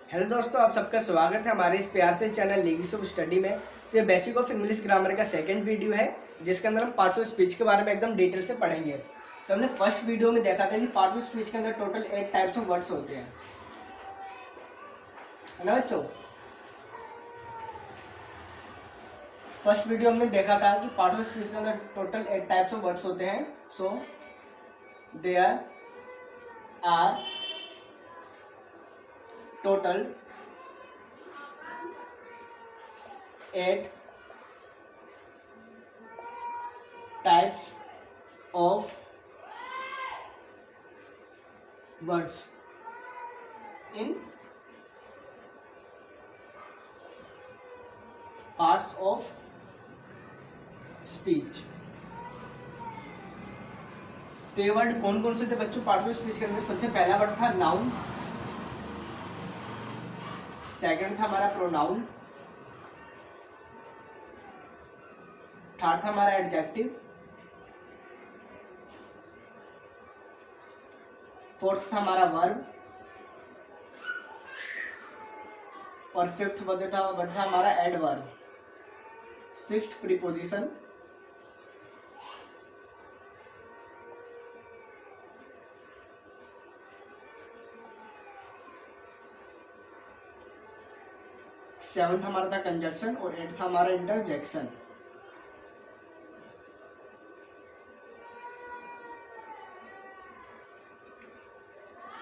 Hello दोस्तों, आप सबका स्वागत है हमारे इस प्यार से चैनल लीगीज ऑफ स्टडी में। तो ये बेसिक ऑफ इंग्लिश ग्रामर का सेकंड वीडियो है, जिसके अंदर हम पार्ट्स ऑफ स्पीच के बारे में एकदम डिटेल से पढ़ेंगे। तो हमने फर्स्ट वीडियो में देखा था कि पार्ट्स ऑफ स्पीच के अंदर टोटल 8 टाइप्स ऑफ वर्ड्स होते हैं, है ना बच्चों। फर्स्ट वीडियो हमने देखा था कि पार्ट्स ऑफ स्पीच के अंदर टोटल 8 टाइप्स ऑफ वर्ड्स होते हैं। So there are total 8 types of words in parts of speech। तो ये वर्ड कौन कौन से थे बच्चों पार्ट्स ऑफ स्पीच के अंदर? सबसे पहला वर्ड था नाउन, सेकंड था हमारा प्रोनाउन, थर्ड था हमारा एडजेक्टिव, फोर्थ था हमारा वर्ब और फिफ्थ वर्ड था हमारा एडवर्ब। सिक्स्थ प्रीपोजिशन, सेवंथ हमारा था कंजक्शन और एट था हमारा इंटरजेक्शन।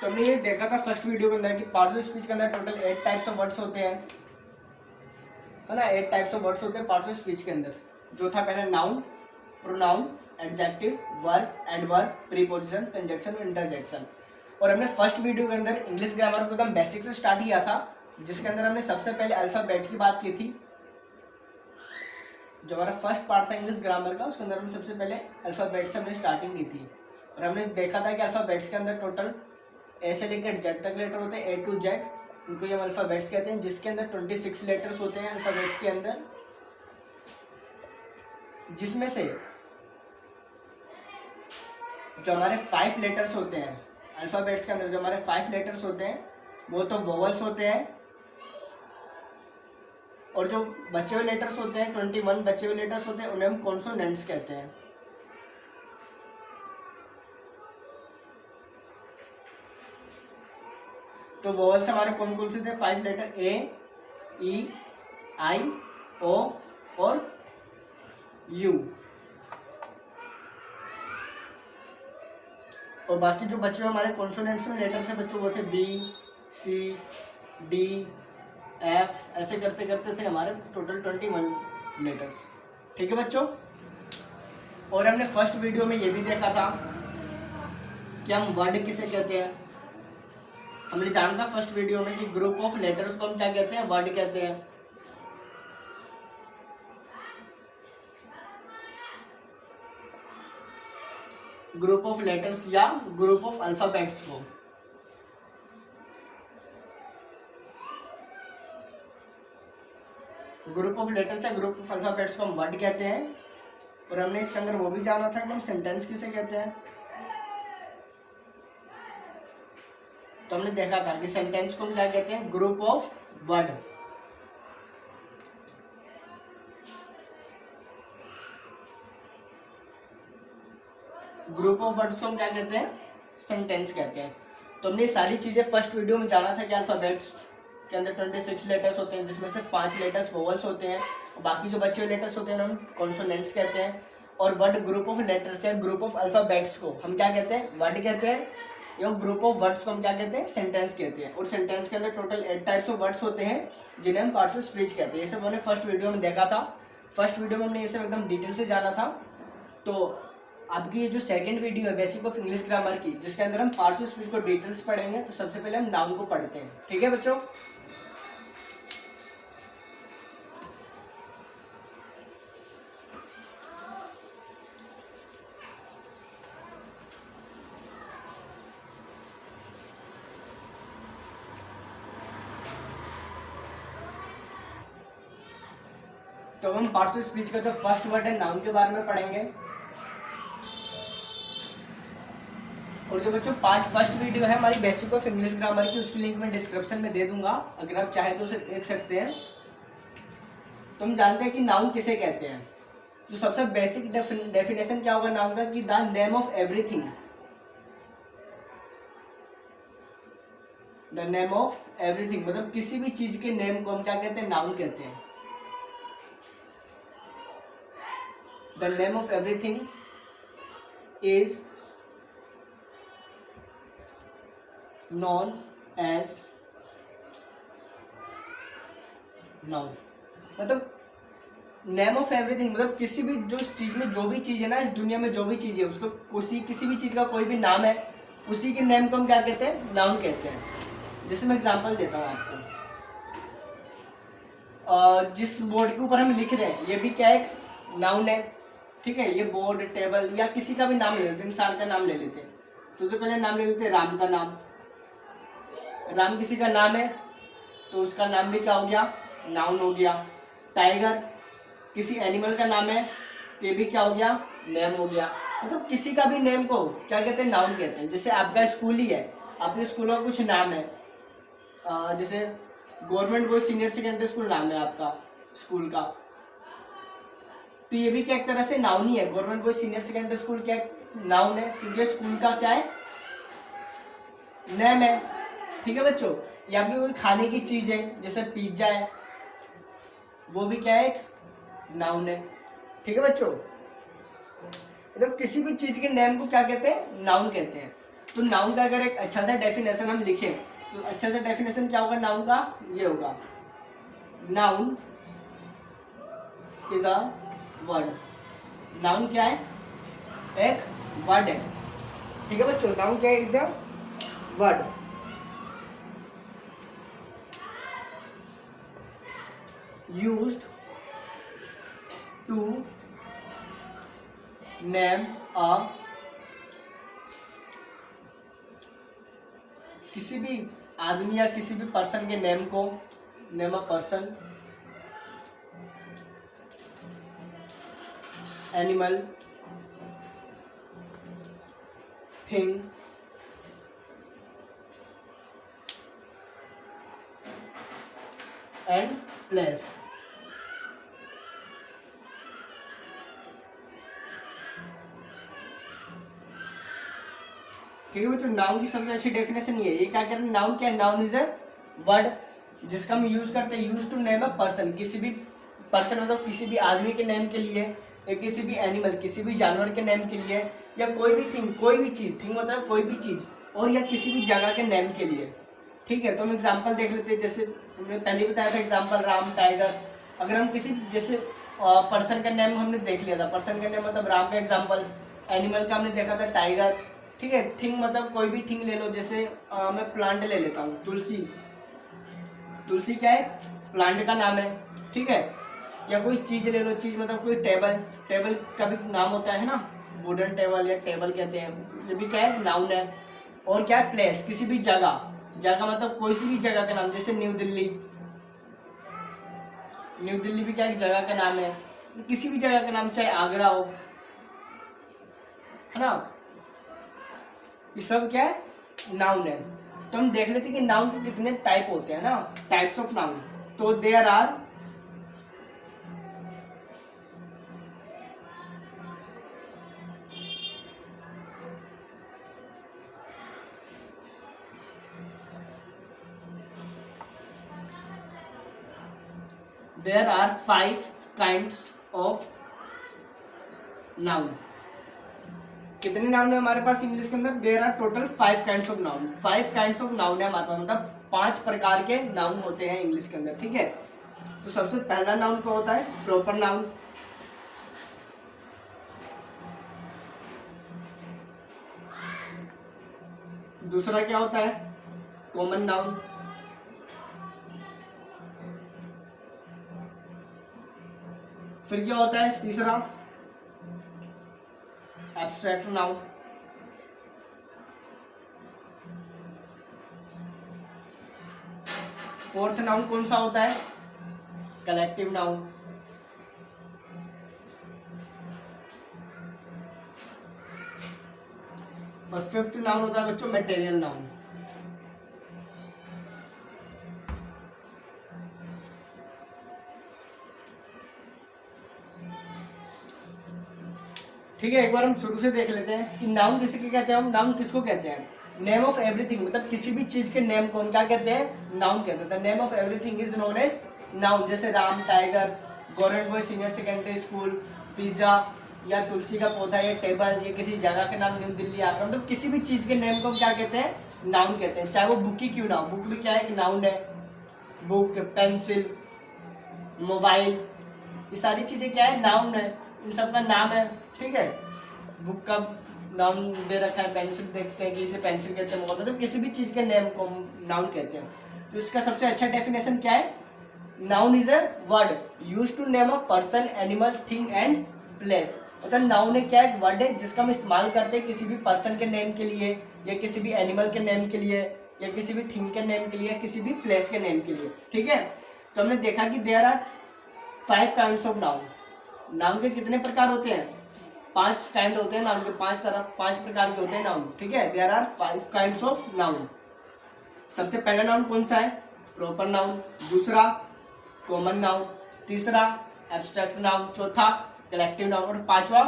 तो हमने ये देखा था फर्स्ट वीडियो के अंदर कि पार्ट्स ऑफ स्पीच के अंदर टोटल 8 टाइप्स ऑफ वर्ड्स होते हैं, है ना। 8 टाइप्स ऑफ वर्ड्स होते हैं पार्ट्स ऑफ स्पीच के अंदर, जो था पहले noun, pronoun, adjective, verb, adverb, preposition, conjunction और इंटरजेक्शन। और हमने फर्स्ट वीडियो के अंदर इंग्लिश ग्रामर को एकदम बेसिक से स्टार्ट किया था, जिसके अंदर हमने सबसे पहले अल्फाबेट की बात की थी। जो हमारा फर्स्ट पार्ट था इंग्लिश ग्रामर का, उसके अंदर हमने सबसे पहले अल्फाबेट से हमने स्टार्टिंग की थी। और हमने देखा था कि अल्फाबेट्स के अंदर टोटल ए से लेकर जेड तक लेटर होते हैं, ए टू जेड, इनको हम अल्फाबेट्स कहते हैं, जिसके अंदर 26 लेटर्स होते हैं अल्फाबेट्स के अंदर, जिसमें से जो हमारे 5 लेटर्स होते हैं अल्फाबेट्स के अंदर, जो हमारे 5 लेटर्स होते हैं वो तो वोवल्स होते हैं, और जो बचे हुए लेटर्स होते हैं 21 बचे हुए लेटर्स होते हैं उन्हें हम कॉन्सोनेंट्स कहते हैं। तो वोवल्स हमारे कौन कौन से थे? 5 लेटर, ए, ई, आई, ओ और यू। और बाकी जो बचे हुए हमारे कॉन्सोनेंट्स में लेटर थे बच्चों, वो थे बी, सी, डी, एफ, ऐसे करते करते थे हमारे टोटल 21 लेटर्स। ठीक है बच्चों। और हमने फर्स्ट वीडियो में ये भी देखा था कि हम वर्ड किसे कहते हैं। हमने जाना था फर्स्ट वीडियो में कि ग्रुप ऑफ लेटर्स को हम क्या कहते हैं? वर्ड कहते हैं। ग्रुप ऑफ लेटर्स या ग्रुप ऑफ अल्फाबेट्स को। ग्रुप ऑफ लेटर्स या ग्रुप ऑफ अल्फाबेट्स को हम वर्ड कहते हैं। और हमने इसके अंदर वो भी जाना था कि हम सेंटेंस किसे कहते हैं। तो हमने देखा था कि सेंटेंस को हम क्या कहते हैं? Group of word. Group of words को हम क्या कहते हैं? सेंटेंस कहते हैं। तो हमने सारी चीजें फर्स्ट वीडियो में जाना था कि अल्फाबेट्स के अंदर 26 लेटर्स होते हैं, जिसमें से 5 लेटर्स वोवल्स होते हैं, और बाकी जो बचे हुए लेटर्स होते हैं हम कॉन्सोनेंट्स कहते हैं। और वर्ड ग्रुप ऑफ लेटर्स या ग्रुप ऑफ अल्फाबेट्स को हम क्या कहते हैं? वर्ड कहते हैं। या ग्रुप ऑफ वर्ड्स को हम क्या कहते हैं? सेंटेंस कहते हैं। और सेंटेंस के अंदर टोटल 8 टाइप्स ऑफ वर्ड्स होते हैं, जिन्हें हम पार्ट्स ऑफ स्पीच कहते हैं। ये सब हमने फर्स्ट वीडियो में देखा था। फर्स्ट वीडियो में हमने ये सब एकदम डिटेल से जाना था। तो आपकी ये जो सेकंड वीडियो है बेसिक ऑफ इंग्लिश ग्रामर की, जिसके अंदर हम पार्ट्स ऑफ स्पीच को डिटेल्स पढ़ेंगे, तो सबसे पहले हम नाउन को पढ़ते हैं। ठीक है बच्चों। तो हम पार्ट्स ऑफ स्पीच का जो फर्स्ट वर्ड है नाउन के बारे में पढ़ेंगे। और जो बच्चों पार्ट फर्स्ट वीडियो है हमारी बेसिक ऑफ इंग्लिश ग्रामर की, उसकी लिंक मैं डिस्क्रिप्शन में दे दूंगा, अगर आप चाहें तो उसे देख सकते हैं। तो हम जानते हैं कि नाउन किसे कहते हैं। तो सबसे बेसिक डेफिनेशन क्या होगा नाउन का, कि the name of everything, the name of everything, मतलब किसी भी चीज के नेम को हम क्या कहते हैं, नाउन कहते हैं। The name of everything is known as noun. मतलब नेम ऑफ एवरीथिंग मतलब किसी भी जो चीज में, जो भी चीज है ना इस दुनिया में, जो भी चीज है उसको किसी भी चीज का कोई भी नाम है, उसी के नेम को हम क्या कहते हैं, नाउन कहते हैं। जैसे मैं एग्जांपल देता हूँ आपको, जिस बोर्ड के ऊपर हम लिख रहे हैं ये भी क्या एक नाउन है, ठीक है। ये बोर्ड, टेबल या किसी का भी नाम ले लेते, इंसान का नाम ले लेते हैं। सबसे पहले नाम ले लेते हैं राम का नाम। राम किसी का नाम है तो उसका नाम भी क्या हो गया, नाउन हो गया। टाइगर किसी एनिमल का नाम है तो ये भी क्या हो गया, नेम हो गया। मतलब किसी का भी नेम को क्या कहते हैं, नाउन कहते हैं। जैसे आपका स्कूल ही है, आपके स्कूल का कुछ नाम है, जैसे government boys senior secondary school नाम है आपका स्कूल का, तो ये भी क्या एक तरह से नाउन ही है। Government boys senior secondary school क्या नाउन है, क्योंकि स्कूल का क्या है, नेम है, ठीक है बच्चों। या फिर कोई खाने की चीज है, जैसे पिज्जा है, वो भी क्या है, एक नाउन है, ठीक है बच्चों। मतलब किसी भी चीज के नेम को क्या कहते हैं, नाउन कहते हैं। तो नाउन का अगर एक अच्छा सा डेफिनेशन हम लिखें तो अच्छा सा डेफिनेशन क्या होगा नाउन का, ये होगा, noun is a word. Noun क्या है, एक वर्ड है, ठीक है बच्चों। नाउन क्या है, is a word. Used to name a, किसी भी आदमी या किसी भी पर्सन के नेम को, name a person, animal, thing, and place. क्योंकि बच्चों नाउन की सबसे अच्छी डेफिनेशन ये है। ये क्या कह रहे हैं, नाउन क्या है, नाउन इज ए वर्ड जिसका हम यूज करते हैं, use to name a person, किसी भी पर्सन मतलब किसी भी आदमी के नेम के लिए, या किसी भी एनिमल, किसी भी जानवर के नेम के लिए, या कोई भी थिंग, कोई भी चीज, थिंग मतलब कोई भी चीज, और या किसी भी जगह के नेम के लिए, ठीक है। तो हम एग्जाम्पल देख लेते हैं। जैसे हमने पहले बताया था एग्जाम्पल, राम, टाइगर। अगर हम किसी जैसे पर्सन का नेम हमने देख लिया था, पर्सन का नेम मतलब राम का एग्जाम्पल, एनिमल का हमने देखा था टाइगर, ठीक है। थिंग मतलब कोई भी थिंग ले लो, जैसे मैं प्लांट ले लेता हूँ, तुलसी। तुलसी क्या है, प्लांट का नाम है, ठीक है। या कोई चीज ले लो, चीज मतलब कोई टेबल, टेबल का भी नाम होता है ना, वुडन टेबल या टेबल कहते हैं, ये भी क्या है, नाउन है। और क्या है, प्लेस, किसी भी जगह, जगह मतलब कोई सी भी जगह का नाम, जैसे न्यू दिल्ली, न्यू दिल्ली भी क्या एक जगह का नाम है। किसी भी जगह का नाम, चाहे आगरा हो, है ना, ये सब क्या है, नाउन है। तो हम देख लेते हैं कि नाउन के कितने टाइप होते हैं ना, टाइप्स ऑफ नाउन। तो there are there are 5 kinds of noun। कितने नाउन है हमारे पास इंग्लिश के अंदर, there are total 5 kinds of noun. 5 kinds of noun है हमारे पास, मतलब 5 प्रकार के नाउन होते हैं इंग्लिश के अंदर, ठीक है। तो सबसे पहला नाउन क्या होता है, प्रॉपर नाउन। दूसरा क्या होता है, कॉमन नाउन। फिर क्या होता है तीसरा, एब्स्ट्रैक्ट नाउन। फोर्थ नाउन कौन सा होता है, कलेक्टिव नाउन। और फिफ्थ नाउन होता है बच्चों मटेरियल नाउन। ठीक है, एक बार हम शुरू से देख लेते हैं कि नाउन किसे कहते हैं। हम नाउन किसको कहते हैं? नेम ऑफ एवरीथिंग, मतलब किसी भी चीज के नेम को हम क्या कहते हैं? नाउन कहते हैं। Name of everything is known as noun. जैसे Ram, tiger, government boy senior secondary school, pizza या तुलसी का पौधा, या टेबल, ये किसी जगह के नाम, न्यू दिल्ली, आगरा, मतलब किसी भी चीज के नेम को हम क्या कहते हैं? नाउन कहते हैं। चाहे वो बुक ही क्यों ना हो, बुक भी क्या है कि नाउन है। बुक, पेंसिल, मोबाइल, ये सारी चीजें क्या है? नाउन है, इन सब का नाम है। ठीक है, बुक का नाम दे रखा है, पेंसिल देखते हैं कि इसे पेंसिल कहते हैं, मतलब किसी भी चीज के नेम को नाउन कहते हैं। तो इसका सबसे अच्छा डेफिनेशन क्या है? Noun is a word used to name a person, animal, thing and place. मतलब नाउन एक क्या है? वर्ड है जिसका हम इस्तेमाल करते हैं किसी भी पर्सन के नेम के लिए, या किसी भी एनिमल के नेम के लिए, या किसी भी थिंग के नेम के लिए, या किसी भी प्लेस के नेम के लिए। ठीक है, तो हमने देखा कि there are 5 kinds of noun. Noun के कितने प्रकार होते हैं? 5 काइंड होते हैं नाउन के, 5 प्रकार के होते हैं नाउन। ठीक है, there are 5 kinds of noun. सबसे पहला नाउन कौन सा है? Proper noun. दूसरा कॉमन नाउन। तीसरा एब्स्ट्रैक्ट नाउन। चौथा कलेक्टिव नाउन। और पांचवा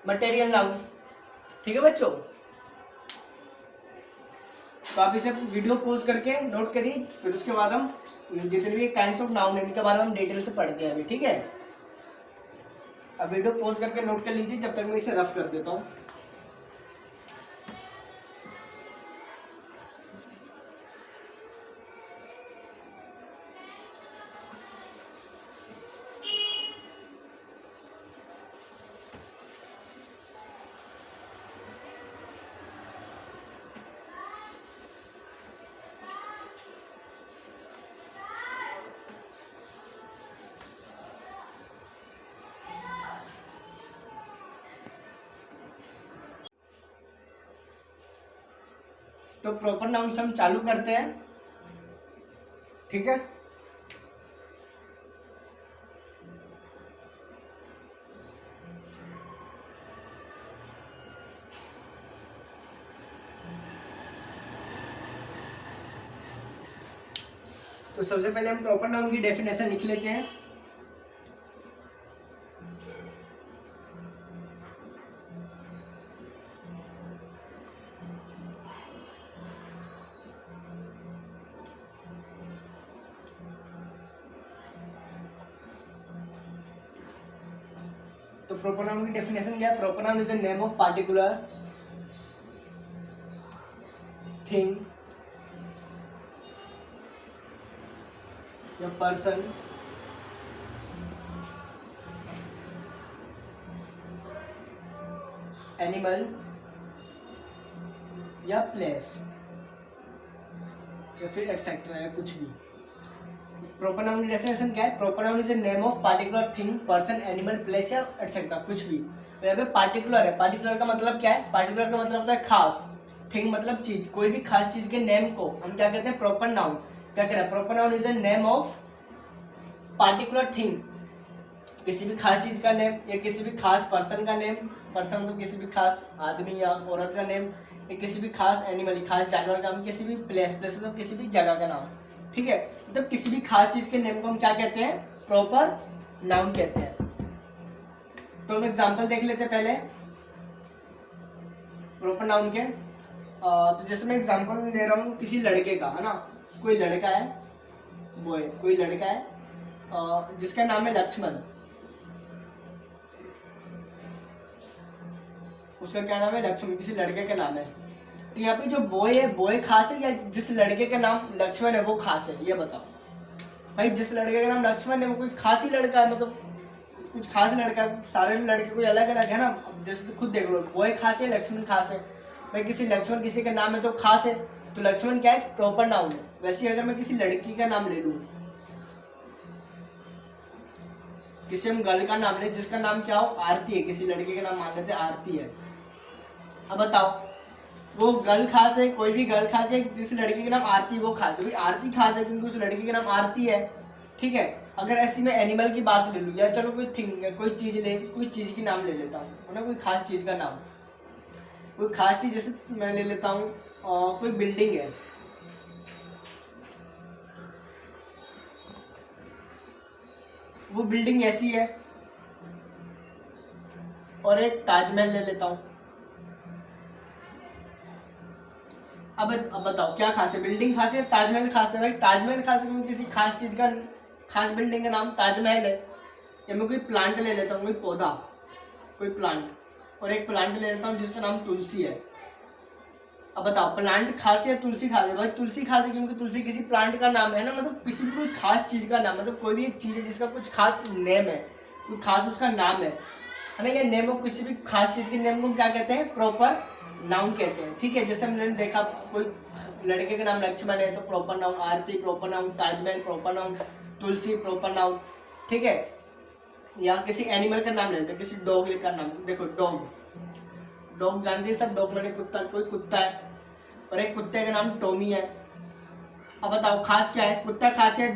मटेरियल नाउन। ठीक है बच्चों, तो आप इसे वीडियो पॉज करके नोट करिए, फिर उसके बाद हम जितने भी काइंड्स ऑफ नाउन है इनके बारे में हम डिटेल से पढ़ते हैं अभी। ठीक है, अब वीडियो पॉज करके नोट कर लीजिए, जब तक मैं इसे रफ कर देता हूँ। तो प्रॉपर नाउन से हम चालू करते हैं। ठीक है, तो सबसे पहले हम प्रॉपर नाउन की डेफिनेशन लिख लेते हैं। तो प्रॉपर नाउन की डेफिनेशन क्या है? Proper noun is a name of particular thing या पर्सन एनिमल या प्लेस या फिर एक्सेट्रा या कुछ भी। प्रॉपर नाउन की डेफिनेशन क्या है? Proper noun is a name of particular thing, person, animal, place या एक्सेट्रा कुछ भी। तो यहाँ पे पार्टिकुलर है। पार्टिकुलर का मतलब क्या है? पार्टिकुलर का मतलब होता है खास। थिंग मतलब चीज, कोई भी खास चीज के नेम को हम क्या कहते हैं? Proper noun. क्या कह रहा है? Proper noun is a name of particular thing, किसी भी खास चीज का नेम, या किसी भी खास पर्सन का नेम। पर्सन तो किसी भी खास आदमी या औरत का नेम, या किसी भी खास एनिमल, खास जानवर का नाम, किसी भी प्लेस मतलब किसी भी जगह का नाम। ठीक है, मतलब किसी भी खास चीज के नेम को हम क्या कहते हैं? प्रॉपर नाउन कहते हैं। तो हम एग्जांपल देख लेते हैं पहले प्रॉपर नाउन के। तो जैसे मैं एग्जांपल ले रहा हूँ किसी लड़के का, है ना। कोई लड़का है, बॉय, कोई लड़का है जिसका नाम है लक्ष्मण। उसका क्या नाम है? लक्ष्मण, किसी लड़के का नाम है। तो यहाँ पे जो बॉय है, बॉय खास है या जिस लड़के का नाम लक्ष्मण है वो खास है? ये बताओ भाई। जिस लड़के का नाम लक्ष्मण है वो कोई खास ही लड़का है, मतलब कुछ खास लड़का है। सारे लड़के कोई अलग अलग है ना। जैसे खुद देख लो, बॉय खास है, लक्ष्मण खास है। भाई किसी लक्ष्मण किसी का नाम है तो खास है, तो लक्ष्मण क्या है? प्रॉपर नाउन है। वैसे अगर मैं किसी लड़की का नाम ले लूँ, किसी हम गर्ल का नाम ले जिसका नाम क्या हो? आरती है। किसी लड़के का नाम मान लेते आरती है। अब बताओ, वो गर्ल खास है? कोई भी गर्ल खास है? जिस लड़की का नाम आरती वो खास है। तो भाई आरती खास है क्योंकि उस लड़की का नाम आरती है। ठीक है, अगर ऐसी मैं एनिमल की बात ले लूँ, या चलो कोई थिंग, कोई चीज ले, कोई चीज की नाम ले लेता हूँ ना, कोई खास चीज का नाम। कोई खास चीज, जैसे मैं ले लेता हूँ कोई बिल्डिंग है, वो बिल्डिंग ऐसी है, और एक ताजमहल ले लेता हूँ। अब बताओ क्या खास है, बिल्डिंग खास है, ताजमहल खास है? भाई ताजमहल खास है क्योंकि किसी खास चीज का, खास बिल्डिंग का नाम ताजमहल है। या मैं कोई प्लांट ले लेता हूँ, कोई पौधा, कोई प्लांट, और एक प्लांट ले लेता हूँ जिसका नाम तुलसी है। अब बताओ प्लांट खास है या तुलसी खास है? भाई तुलसी खास है क्योंकि तुलसी किसी प्लांट का नाम है ना, मतलब किसी भी कोई खास चीज का नाम, मतलब कोई भी एक चीज है जिसका कुछ खास नेम है, कोई खास उसका नाम है ना। ये नेम को, किसी भी खास चीज के नेम को क्या कहते हैं? प्रॉपर नाउन कहते हैं। ठीक है, जैसे हमने देखा कोई लड़के का नाम लक्ष्मण है तो proper noun, Aarti proper noun, Taj Mahal proper noun, Tulsi proper noun. ठीक है, या किसी एनिमल का नाम लेते हैं, किसी डॉग का नाम, देखो डॉग, डॉग जानते हैं सब, डॉग मैंने कुत्ता, कोई कुत्ता है और एक कुत्ते का नाम टॉमी है। अब बताओ खास क्या है? कुत्ता खास है,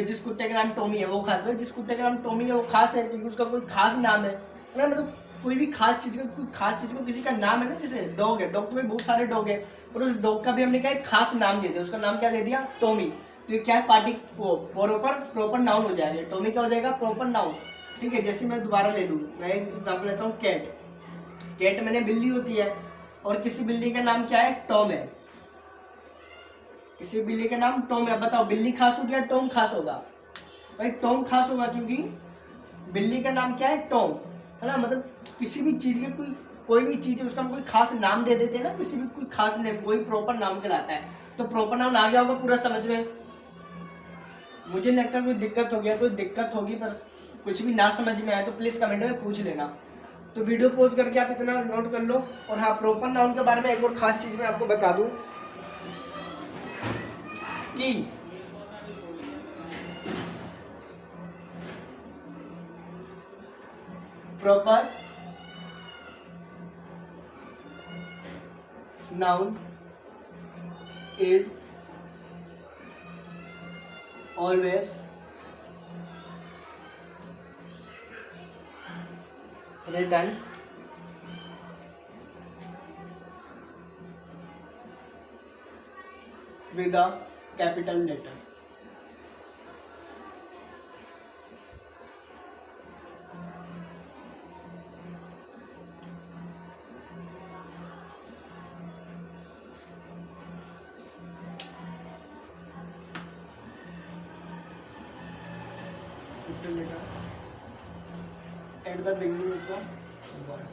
जिस कुत्ते का नाम टॉमी है वो खास है। जिस कुत्ते का नाम टॉमी है वो खास है क्योंकि उसका कोई खास नाम है ना, मतलब कोई भी खास चीज का, कोई खास चीज को किसी का नाम है ना। जैसे डॉग है, डॉग में बहुत सारे डॉग है और उस डॉग का भी हमने क्या एक खास नाम दे दिया, उसका नाम क्या दे दिया? टॉमी। तो ये क्या है? पार्टी वो प्रॉपर नाउन हो जाएगा, टॉमी क्या हो जाएगा? Proper noun. ठीक है, जैसे मैं दोबारा ले लूँ, मैं एक एग्जाम्पल लेता हूँ, कैट। कैट मैंने बिल्ली होती है और किसी बिल्ली का नाम क्या है? टॉम है। किसी बिल्ली का नाम टॉम है। बताओ बिल्ली खास होगी या टॉम खास होगा? भाई टॉम खास होगा क्योंकि बिल्ली का नाम क्या है? टॉम, है ना। मतलब किसी भी चीज के कोई भी चीज है उसका हम कोई खास नाम दे देते हैं ना, किसी भी कोई खास नेम, कोई प्रॉपर नाम कहलाता है। तो प्रॉपर नाम आ गया होगा पूरा समझ में? मुझे नहीं लगता कोई दिक्कत हो गया, कोई दिक्कत होगी पर कुछ भी ना समझ में आए तो प्लीज कमेंट में पूछ लेना। तो वीडियो पॉज करके आप इतना नोट कर लो। और हाँ, प्रॉपर नाउन के बारे में एक और खास चीज मैं आपको बता दूं कि proper noun is always written with a capital letter. Capital letter at the beginning of the word.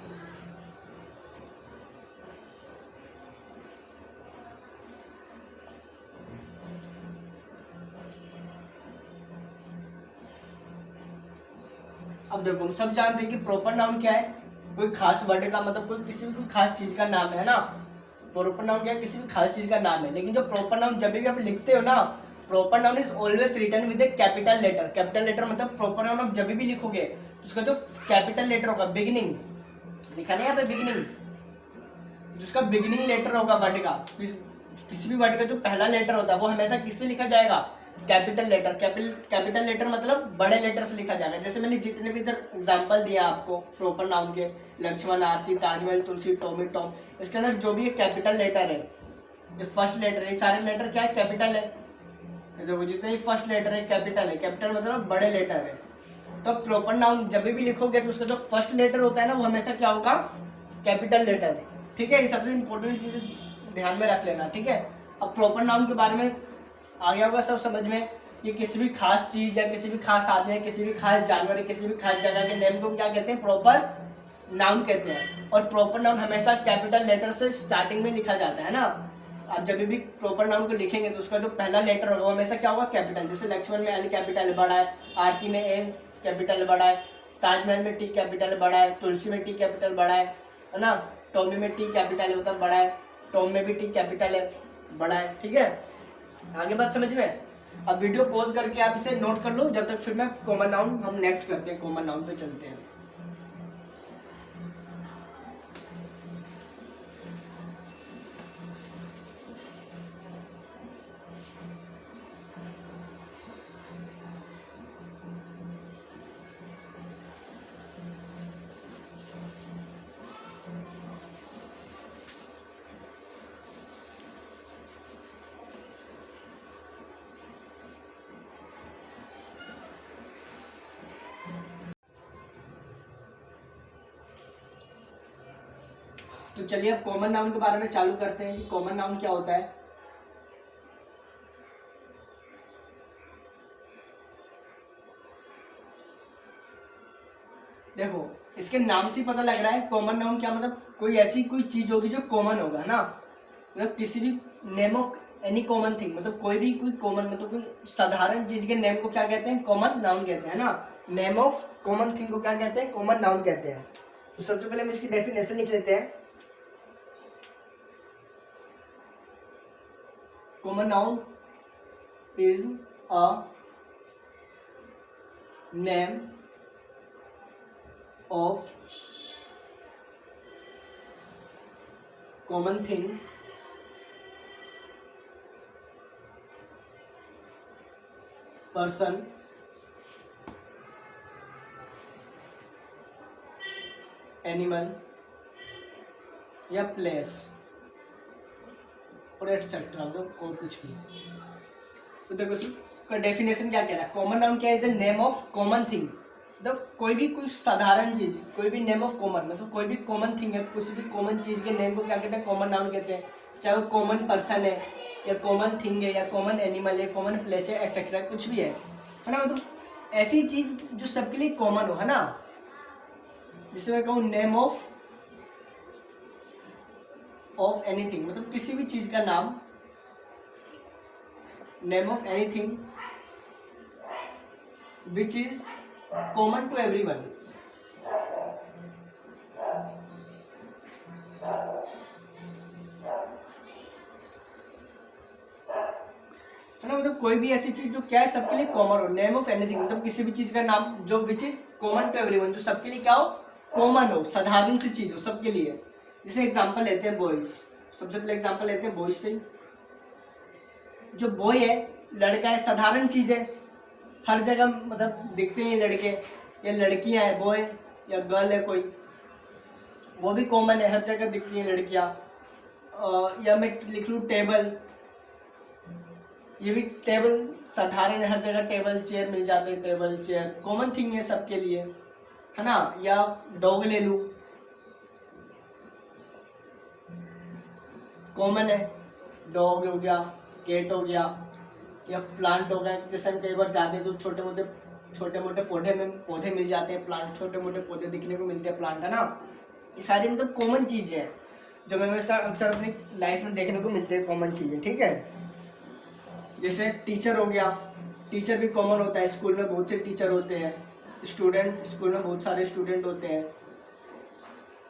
अब देखो हम सब जानते हैं कि प्रॉपर नाउन क्या है? कोई खास वर्ड का, मतलब कोई किसी भी कोई खास चीज का नाम है ना। प्रॉपर नाउन क्या है? किसी भी खास चीज का नाम है। लेकिन जो प्रॉपर नाउन जब भी आप लिखते हो ना, proper noun is always written with a capital letter. Capital letter मतलब प्रॉपर नाउन आप जब भी लिखोगे तो उसका जो कैपिटल लेटर होगा, बिगिनिंग लिखा नहीं यहाँ पे, बिगिनिंग, जिसका बिगिनिंग लेटर होगा वर्ड का, किसी भी वर्ड का जो पहला लेटर होता है वो हमेशा किससे लिखा जाएगा? Capital letter. कैपिटल लेटर मतलब बड़े लेटर से लिखा जाएगा। जैसे मैंने जितने भी इधर एग्जांपल दिया आपको प्रॉपर नाउन के, लक्ष्मण, आरती, ताजमहल, तुलसी, टॉमी, टॉम, इसके अंदर जो भी कैपिटल लेटर है, ये फर्स्ट लेटर है, सारे लेटर क्या है? कैपिटल है। देखो जितने भी फर्स्ट लेटर है कैपिटल है। कैपिटल मतलब बड़े लेटर है। तो प्रॉपर नाउन जब भी लिखोगे तो उसका जो फर्स्ट लेटर होता है ना वो हमेशा क्या होगा? कैपिटल लेटर है। ठीक है, ये सबसे इंपॉर्टेंट चीज ध्यान में रख लेना। ठीक है, अब प्रॉपर नाउन के बारे में आ गया होगा सब समझ में। ये किसी भी खास चीज या किसी भी खास आदमी, किसी भी खास जानवर या किसी भी खास जगह के नेम को क्या कहते हैं? प्रॉपर नाउन कहते हैं। और प्रॉपर नाउन हमेशा कैपिटल लेटर से स्टार्टिंग में लिखा जाता है ना। आप जब भी प्रॉपर नाउन को लिखेंगे तो उसका जो पहला लेटर होगा वो हमेशा क्या होगा? कैपिटल। जैसे लक्ष्मण में एल कैपिटल बड़ा है, आरती में एम कैपिटल बड़ा है, ताजमहल में टी कैपिटल बड़ा है, तुलसी में टी कैपिटल बड़ा है ना, टॉमी में टी कैपिटल होता है बड़ा है, टॉम में भी टी कैपिटल है बड़ा है। ठीक है, आगे बात समझ में? अब वीडियो पॉज करके आप इसे नोट कर लो जब तक, फिर मैं कॉमन नाउन हम नेक्स्ट करते हैं, कॉमन नाउन पे चलते हैं। तो चलिए अब कॉमन नाउन के बारे में चालू करते हैं कि कॉमन नाउन क्या होता है। देखो इसके नाम से पता लग रहा है कॉमन नाउन क्या मतलब कोई ऐसी कोई चीज होगी जो कॉमन होगा ना, मतलब किसी भी name of any common thing, मतलब कोई भी कोई कॉमन मतलब कोई साधारण चीज के नेम को क्या कहते हैं, कॉमन नाउन कहते हैं ना। नेम ऑफ कॉमन थिंग को क्या कहते हैं, कॉमन नाउन कहते हैं। तो सबसे पहले हम इसकी डेफिनेशन लिख लेते हैं। Common noun is a name of common thing person animal या प्लेस और एटसेट्रा, मतलब और कुछ भी। तो देखो इसका डेफिनेशन क्या कह रहा है, कॉमन नाउन क्या है, is a name of common thing, मतलब कोई भी कोई साधारण चीज, कोई भी नेम ऑफ कॉमन, मतलब कोई भी कॉमन थिंग है, किसी भी कॉमन चीज के नेम को क्या कहते हैं, कॉमन नाउन कहते हैं। चाहे वो कॉमन पर्सन है या कॉमन थिंग है या कॉमन एनिमल है, कॉमन प्लेस है, एक्सेट्रा कुछ भी है ना, मतलब ऐसी चीज जो सबके लिए कॉमन हो, है ना। जिसे मैं कहूँ नेम ऑफ एनीथिंग, मतलब किसी भी चीज का नाम, name of anything which is common to everyone. है ना, मतलब कोई भी ऐसी चीज जो क्या है सबके लिए कॉमन हो। नेम ऑफ एनीथिंग मतलब किसी भी चीज का नाम जो which is common to everyone, जो सबके लिए क्या हो, कॉमन हो, साधारण सी चीज हो सबके लिए। जैसे एग्जांपल लेते हैं बॉयज, सबसे पहले एग्जांपल लेते हैं बॉयज से। जो बॉय है, लड़का है, साधारण चीज है, हर जगह मतलब दिखते हैं लड़के या लड़कियां है, बॉय या गर्ल है कोई, वो भी कॉमन है, हर जगह दिखती हैं लड़कियां। या मैं लिख लूँ टेबल, ये भी टेबल साधारण है, हर जगह टेबल चेयर मिल जाते हैं, टेबल चेयर कॉमन थिंग है सबके लिए, है ना। या डॉग ले लूँ, कॉमन है, डॉग हो गया, कैट हो गया, या प्लांट हो गया। जैसे हम कई बार जाते हैं तो छोटे मोटे पौधे मिल जाते हैं, प्लांट, छोटे मोटे पौधे दिखने को मिलते हैं, प्लांट, है ना। ये सारी मतलब कॉमन चीजें हैं जो हमें अक्सर अपनी लाइफ में देखने को मिलते हैं, कॉमन चीजें, ठीक है। जैसे टीचर हो गया, टीचर भी कॉमन होता है, स्कूल में बहुत से टीचर होते हैं, स्टूडेंट, स्कूल में बहुत सारे स्टूडेंट होते हैं,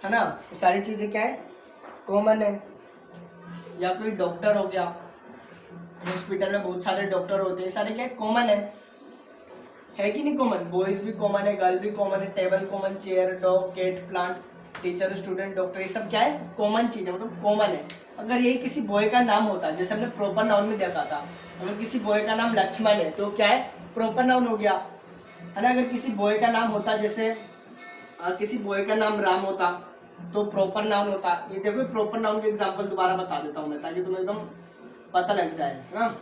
है ना। ये सारी चीजें क्या है, कॉमन है। या कोई डॉक्टर हो गया, हॉस्पिटल में बहुत सारे डॉक्टर होते हैं, सारे क्या कॉमन है कि नहीं कॉमन। बॉयज भी कॉमन है, गर्ल भी कॉमन है, table common, chair, dog, cat, plant, teacher, student, doctor, ये सब क्या है, कॉमन चीज है, मतलब कॉमन है। अगर यही किसी बॉय का नाम होता, जैसे हमने प्रॉपर नाउन में देखा था, अगर किसी बॉय का नाम लक्ष्मण है तो क्या है, प्रॉपर नाउन हो गया, है ना। अगर किसी बॉय का नाम होता, जैसे किसी बॉय का नाम राम होता तो प्रॉपर नाउन होता। ये देखो प्रॉपर नाउन के एग्जाम्पल दोबारा बता देता हूँ मैं, ताकि तुम्हें एकदम पता लग जाए, है ना,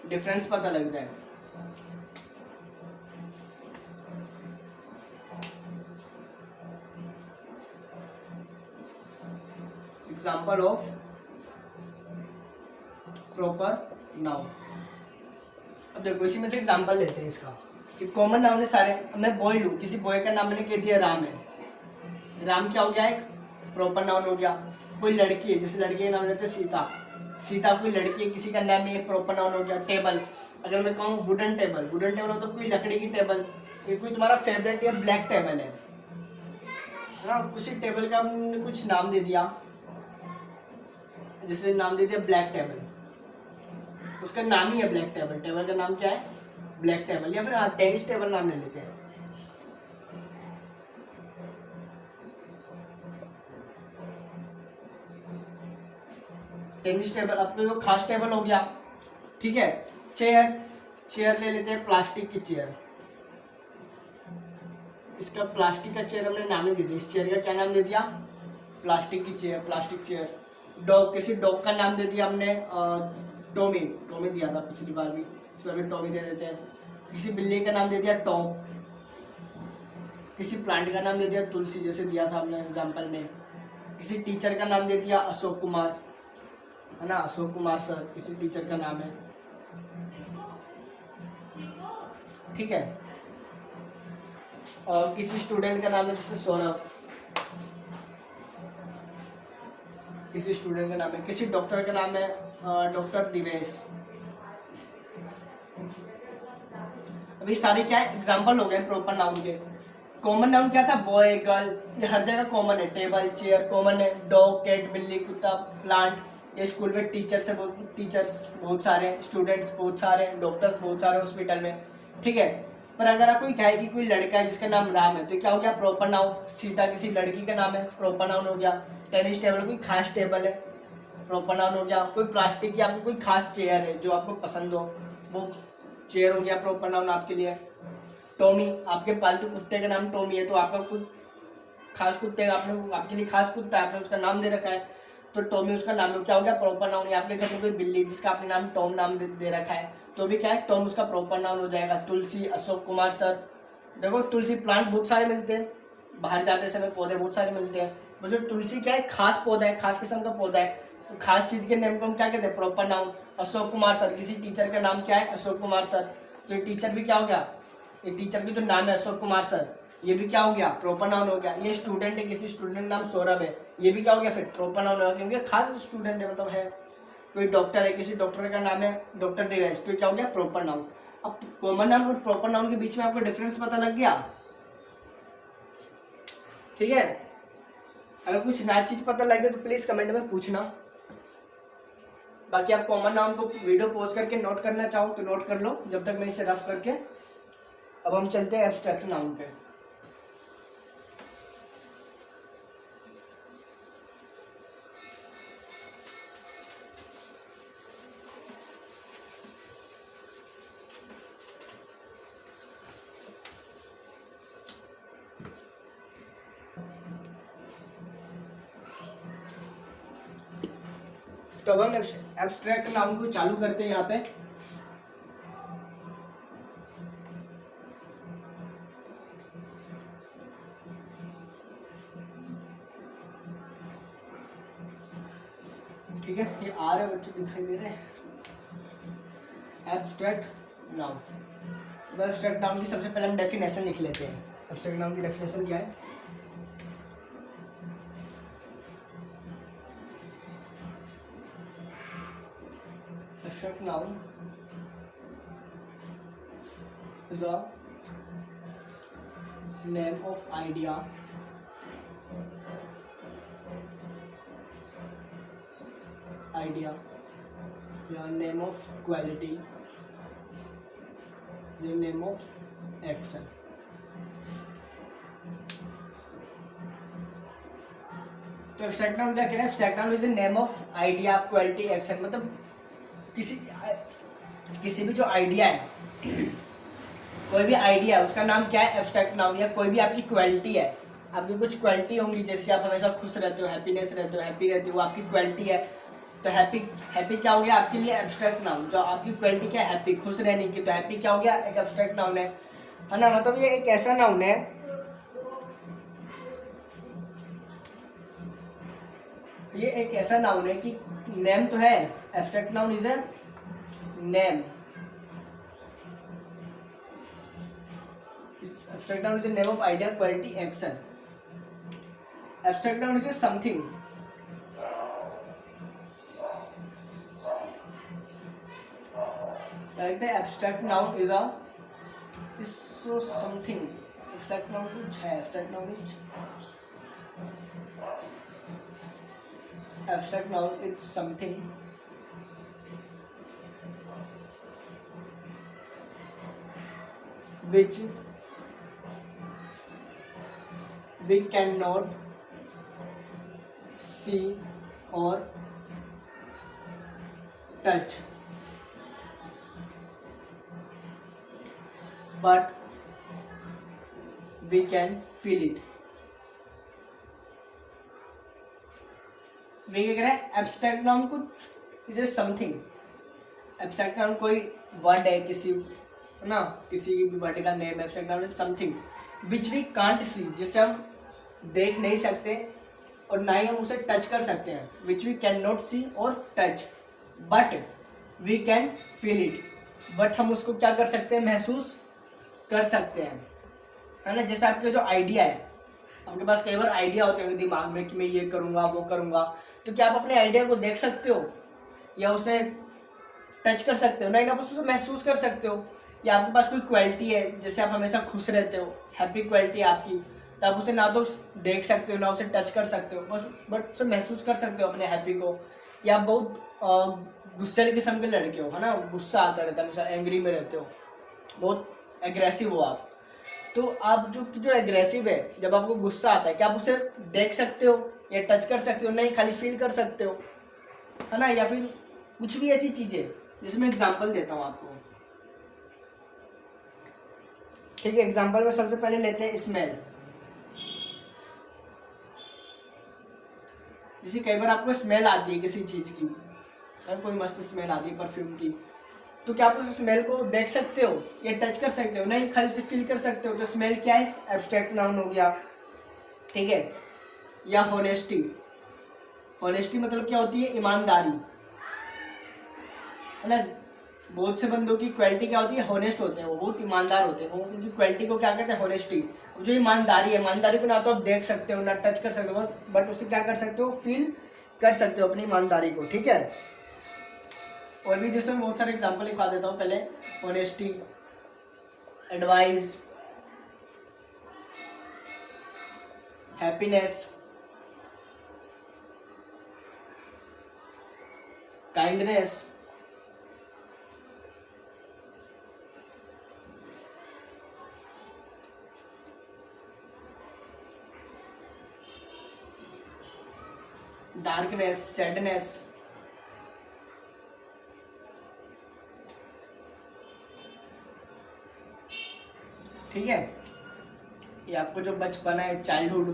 डिफरेंस पता लग जाए। Example of proper noun. अब देखो इसी में से एग्जाम्पल लेते हैं इसका कि कॉमन नाउन है सारे। मैं बॉय लूँ, किसी बॉय का नाम मैंने कह दिया राम है, राम क्या हो गया, एक प्रॉपर नाउन हो गया। कोई लड़की है, जैसे लड़की का नाम लेते हैं सीता, सीता कोई लड़की है, किसी का नाम है, एक प्रॉपर नाउन हो गया। टेबल, अगर मैं कहूँ वुडन टेबल, वुडन टेबल मतलब कोई लकड़ी की टेबल, ये कोई तुम्हारा फेवरेट या ब्लैक टेबल है ना। उसी टेबल का हमने कुछ नाम दे दिया, जैसे नाम दे दिया ब्लैक टेबल, उसका नाम ही है ब्लैक टेबल, टेबल का नाम क्या है, ब्लैक टेबल। या फिर हाँ, टेनिस टेबल नाम ले लेते हैं। टेनिस टेबल, अब तो खास टेबल हो गया, ठीक है। चेयर, चेयर ले लेते हैं, प्लास्टिक की चेयर, इसका प्लास्टिक का चेयर हमने नाम ही दे दिया, इस चेयर का क्या नाम दे दिया, प्लास्टिक की चेयर, प्लास्टिक चेयर। डॉग, किसी डॉग का नाम दे दिया हमने टॉमी, टॉमी दिया था पिछली बार भी, इस बार भी टॉमी दे देते हैं। किसी बिल्ली का नाम दे दिया टॉम, किसी प्लांट का नाम दे दिया तुलसी, जैसे दिया था हमने एग्जाम्पल में, किसी टीचर का नाम दे दिया अशोक कुमार, है ना, अशोक कुमार सर किसी टीचर का नाम है, ठीक है। और किसी स्टूडेंट का नाम है जैसे सौरभ, किसी स्टूडेंट का नाम है, किसी डॉक्टर का नाम है डॉक्टर दिवेश। अभी सारे क्या है एग्जाम्पल हो गए प्रॉपर नाउन के। कॉमन नाउन क्या था, बॉय गर्ल, ये हर जगह कॉमन है, टेबल चेयर कॉमन है, डॉग कैट बिल्ली कुत्ता प्लांट, ये स्कूल में टीचर्स है, टीचर्स बहुत सारे हैं, स्टूडेंट्स बहुत सारे हैं, डॉक्टर्स बहुत सारे हॉस्पिटल में, ठीक है। पर अगर आप कोई कहे कि कोई लड़का है जिसका नाम राम है, तो क्या हो गया प्रॉपर नाउन। सीता किसी लड़की का नाम है, प्रॉपर नाउन हो गया। टेनिस टेबल कोई खास टेबल है, प्रॉपर नाउन हो गया। कोई प्लास्टिक की आपको कोई खास चेयर है जो आपको पसंद हो, वो चेयर हो गया प्रॉपर नाउन आपके लिए। टॉमी, आपके पालतू कुत्ते का नाम टॉमी है, तो आपका कुछ खास कुत्ते का आपने आपके लिए खास कुत्ता है, आपने उसका नाम दे रखा है, तो टॉमी उसका नाम है, क्या हो गया प्रॉपर नाउन। आपके घर में कोई बिल्ली जिसका आपने नाम टॉम नाम दे रखा है, तो भी क्या है टॉम उसका प्रॉपर नाउन हो जाएगा। तुलसी अशोक कुमार सर, देखो तुलसी प्लांट बहुत सारे मिलते हैं, बाहर जाते समय पौधे बहुत सारे मिलते हैं, मतलब तुलसी क्या है खास पौधा है, खास किस्म का पौधा है, तो खास चीज के नेम को हम क्या कहते हैं proper noun. Ashok Kumar sir, किसी टीचर का नाम क्या है अशोक कुमार सर, तो ये टीचर भी क्या हो गया, ये टीचर की जो नाम है अशोक कुमार सर, ये भी क्या हो गया प्रॉपर नाउन हो गया। ये स्टूडेंट है, किसी स्टूडेंट का नाम सौरभ है, ये भी क्या हो गया फिर प्रॉपर नाउन होगा, क्योंकि खास स्टूडेंट है, मतलब है। कोई डॉक्टर है, किसी डॉक्टर का नाम है डॉक्टर देवेश, तो क्या हो गया प्रॉपर नाउन। अब कॉमन नाउन और प्रॉपर नाउन के बीच में आपको डिफरेंस पता लग गया, ठीक है। अगर कुछ नया चीज पता लगे तो प्लीज कमेंट में पूछना। बाकी आप कॉमन नाउन को वीडियो पॉज करके नोट करना चाहो तो नोट कर लो, जब तक मैं इसे रफ करके। अब हम चलते हैं एब्स्ट्रैक्ट नाउन पे। तो अब हम एब्स्ट्रैक्ट नाउन को चालू करते हैं यहाँ पे। ठीक है, ये आ रहे बच्चे दिखाई दे रहे हैं। एब्स्ट्रैक्ट नाउन, एब्स्ट्रैक्ट नाउन की सबसे पहले हम डेफिनेशन लिख लेते हैं। एब्स्ट्रैक्ट नाउन की डेफिनेशन क्या है, abstract noun is a name of idea या name of quality या name of action। तो एब्स्ट्रैक्ट नाउन क्या कह रहा है, abstract noun is a name of idea quality action, मतलब किसी भी जो आइडिया है, कोई भी आइडिया है उसका नाम क्या है एब्स्ट्रैक्ट नाउन। या कोई भी आपकी क्वालिटी है, आपकी कुछ क्वालिटी होंगी, जैसे आप हमेशा खुश रहते हो, हैप्पीनेस रहते हो, हैप्पी रहते हो, वो आपकी क्वालिटी है। तो हैप्पी क्या हो गया आपके लिए एब्स्ट्रैक्ट नाउन। जो आपकी क्वालिटी क्या है हैप्पी, खुश रहने की, तो हैप्पी क्या हो गया एक एब्स्ट्रैक्ट नाउन है ना। मतलब ये एक ऐसा नाउन है, ये एक ऐसा नाउन है कि नेम तो है, abstract noun is a name, abstract noun is a name of idea quality action। abstract noun is a something, like the abstract noun is so something, abstract noun कुछ है, abstract noun is something which we cannot see or touch, but we can feel it। वे क्या कह रहा है abstract noun कुछ is a something, abstract noun कोई word है, किसी ना किसी भी वर्ड का name, abstract noun is something which we can't see, जिसे हम देख नहीं सकते, और ना ही हम उसे टच कर सकते हैं, which we can not see और touch but we can feel it. But हम उसको क्या कर सकते हैं, महसूस कर सकते हैं, है ना। जैसे आपके जो आइडिया है, आपके पास कई बार आइडिया होते हैं दिमाग में कि मैं ये करूँगा वो करूँगा, तो क्या आप अपने आइडिया को देख सकते हो या उसे टच कर सकते हो? नहीं ना, बस उसे महसूस कर सकते हो। या आपके पास कोई क्वालिटी है, जैसे आप हमेशा खुश रहते हो, हैप्पी क्वालिटी है आपकी, तो आप उसे ना तो देख सकते हो ना उसे टच कर सकते हो, बट उसे महसूस कर सकते हो अपने हैप्पी को। या आप बहुत गुस्से किस्म के लड़के हो, है ना, गुस्सा आता रहता है, हमेशा एंग्री में रहते हो, बहुत एग्रेसिव हो आप, तो आप जो एग्रेसिव है, जब आपको गुस्सा आता है, क्या आप उसे देख सकते हो या टच कर सकते हो? नहीं, खाली फील कर सकते हो, है ना। या फिर कुछ भी ऐसी चीजें, जिसमें एग्जांपल देता हूँ आपको, ठीक है। एग्जांपल में सबसे पहले लेते हैं स्मेल। जैसे कई बार आपको स्मेल आती है किसी चीज की, कोई मस्त स्मेल आती है परफ्यूम की, तो क्या आप उस स्मेल को देख सकते हो या टच कर सकते हो? नहीं, खाली उसे फील कर सकते हो। तो स्मेल क्या है, एब्स्ट्रैक्ट नाउन हो गया, ठीक है। या होनेस्टी, होनेस्टी मतलब क्या होती है, ईमानदारी, है ना। बहुत से बंदों की क्वालिटी क्या होती है, होनेस्ट होते हैं, वो बहुत ईमानदार होते हैं, वो उनकी क्वालिटी को क्या कहते हैं, होनेस्टी। जो ईमानदारी है, ईमानदारी को ना तो आप देख सकते हो ना टच कर सकते हो, बट उसे क्या कर सकते हो, फील कर सकते हो अपनी ईमानदारी को, ठीक है। और भी जैसे मैं बहुत सारे एग्जांपल लिखवा देता हूँ पहले। Honesty, advice, happiness, kindness, darkness, sadness, ठीक है। ये आपको जो बचपन है, चाइल्डहुड,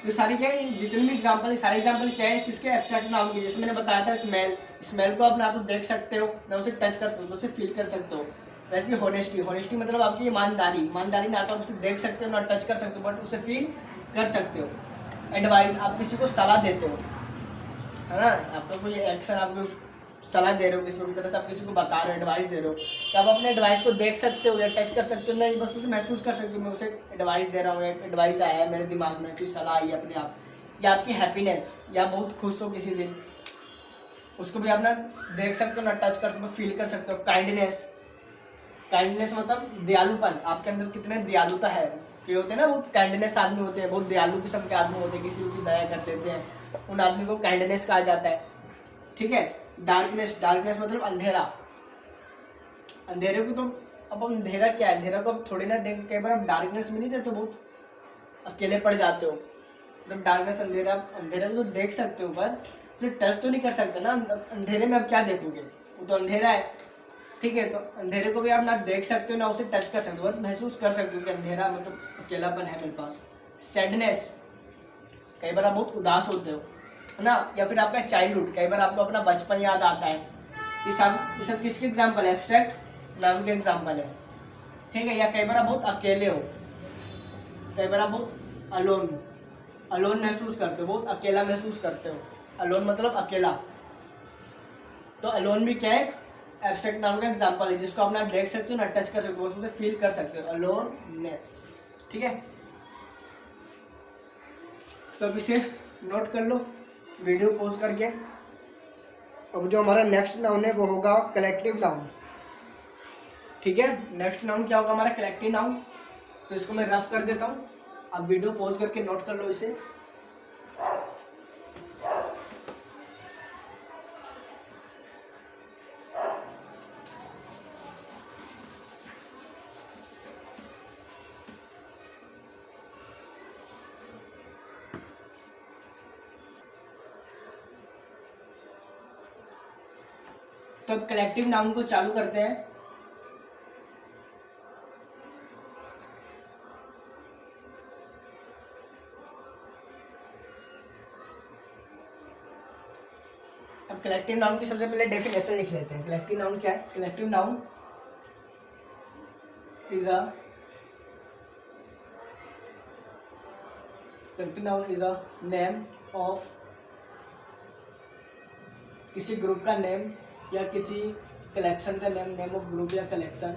ये सारी क्या है, जितने भी एग्जांपल है, सारे एग्जांपल क्या है, किसके, एब्स्ट्रैक्ट नाउन के। जैसे मैंने बताया था स्मेल, स्मेल को आप ना तो देख सकते हो ना उसे टच कर सकते हो, उसे फील कर सकते हो। वैसे होनेस्टी, होनेस्टी मतलब आपकी ईमानदारी, ईमानदारी ना तो आप उसे देख सकते हो ना टच कर सकते हो, बट उसे फील कर सकते हो। एडवाइस, आप किसी को सलाह देते हो, है ना, आपका कोई एक्शन, आपको सलाह दे रहे हो किसी को, तरह से आप किसी को बता रहे हो, एडवाइस दे रहे हो, तो आप अपने एडवाइस को देख सकते हो या टच कर सकते हो? नहीं, बस उसे महसूस कर सकते हो, मैं उसे एडवाइस दे रहा हूँ, एडवाइस आया है मेरे दिमाग में, कोई सलाह आई है अपने आप। या आपकी हैप्पीनेस, या बहुत खुश हो किसी दिन, उसको भी आप ना देख सकते हो ना टच कर सकते हो, फील कर सकते हो। काइंडनेस, काइंडनेस मतलब दयालुपन, आपके अंदर कितने दयालुता है, कि होते हैं ना वो काइंडनेस आदमी होते हैं, बहुत दयालु किस्म के आदमी होते हैं, किसी की दया कर देते हैं, उन आदमी को काइंडनेस कहा जाता है, ठीक है। डार्कनेस, डार्कनेस मतलब अंधेरा, अंधेरे को तो, अब अंधेरा क्या है, अंधेरा को अब थोड़ी ना देख, कई बार आप डार्कनेस में नहीं रहते, तो बहुत अकेले पड़ जाते हो, मतलब डार्कनेस, अंधेरा, अंधेरे को तो देख सकते हो पर तो टच तो नहीं कर सकते ना, अंधेरे में आप क्या देखोगे, वो तो अंधेरा है, ठीक है। तो अंधेरे को भी आप ना देख सकते हो ना उसे टच कर सकते हो, बट महसूस कर सकते हो कि अंधेरा मतलब अकेलापन है मेरे पास। सैडनेस, कई बार आप बहुत उदास होते हो, है ना। या फिर आपका चाइल्डहुड, कई बार आपको अपना बचपन याद आता है। ये सब किसके एग्जाम्पल है, एब्स्ट्रैक्ट नाउन के एग्जाम्पल है, ठीक है। या कई बार आप बहुत अकेले हो, कई बार आप बहुत अलोन, अलोन महसूस करते हो, बहुत अकेला महसूस करते हो। अलोन मतलब अकेला, तो अलोन भी क्या है, एब्स्ट्रैक्ट नाउन का एग्जांपल है, जिसको आप ना देख सकते हो ना टच कर सकते हो, उसे फील कर सकते हो, अलोननेस, ठीक है। तो अब इसे नोट कर लो वीडियो पॉज करके। अब जो हमारा नेक्स्ट नाउन है वो होगा कलेक्टिव नाउन, ठीक है। नेक्स्ट नाउन क्या होगा हमारा, कलेक्टिव नाउन। तो इसको मैं रफ कर देता हूँ, आप वीडियो पॉज करके नोट कर लो इसे। तो अब कलेक्टिव नाउन को चालू करते हैं। अब कलेक्टिव नाउन की सबसे पहले डेफिनेशन लिख लेते हैं। कलेक्टिव नाउन क्या है, collective noun is a collective noun is a name of किसी ग्रुप का नेम या किसी कलेक्शन का नेम, नेम ऑफ ग्रुप या collection.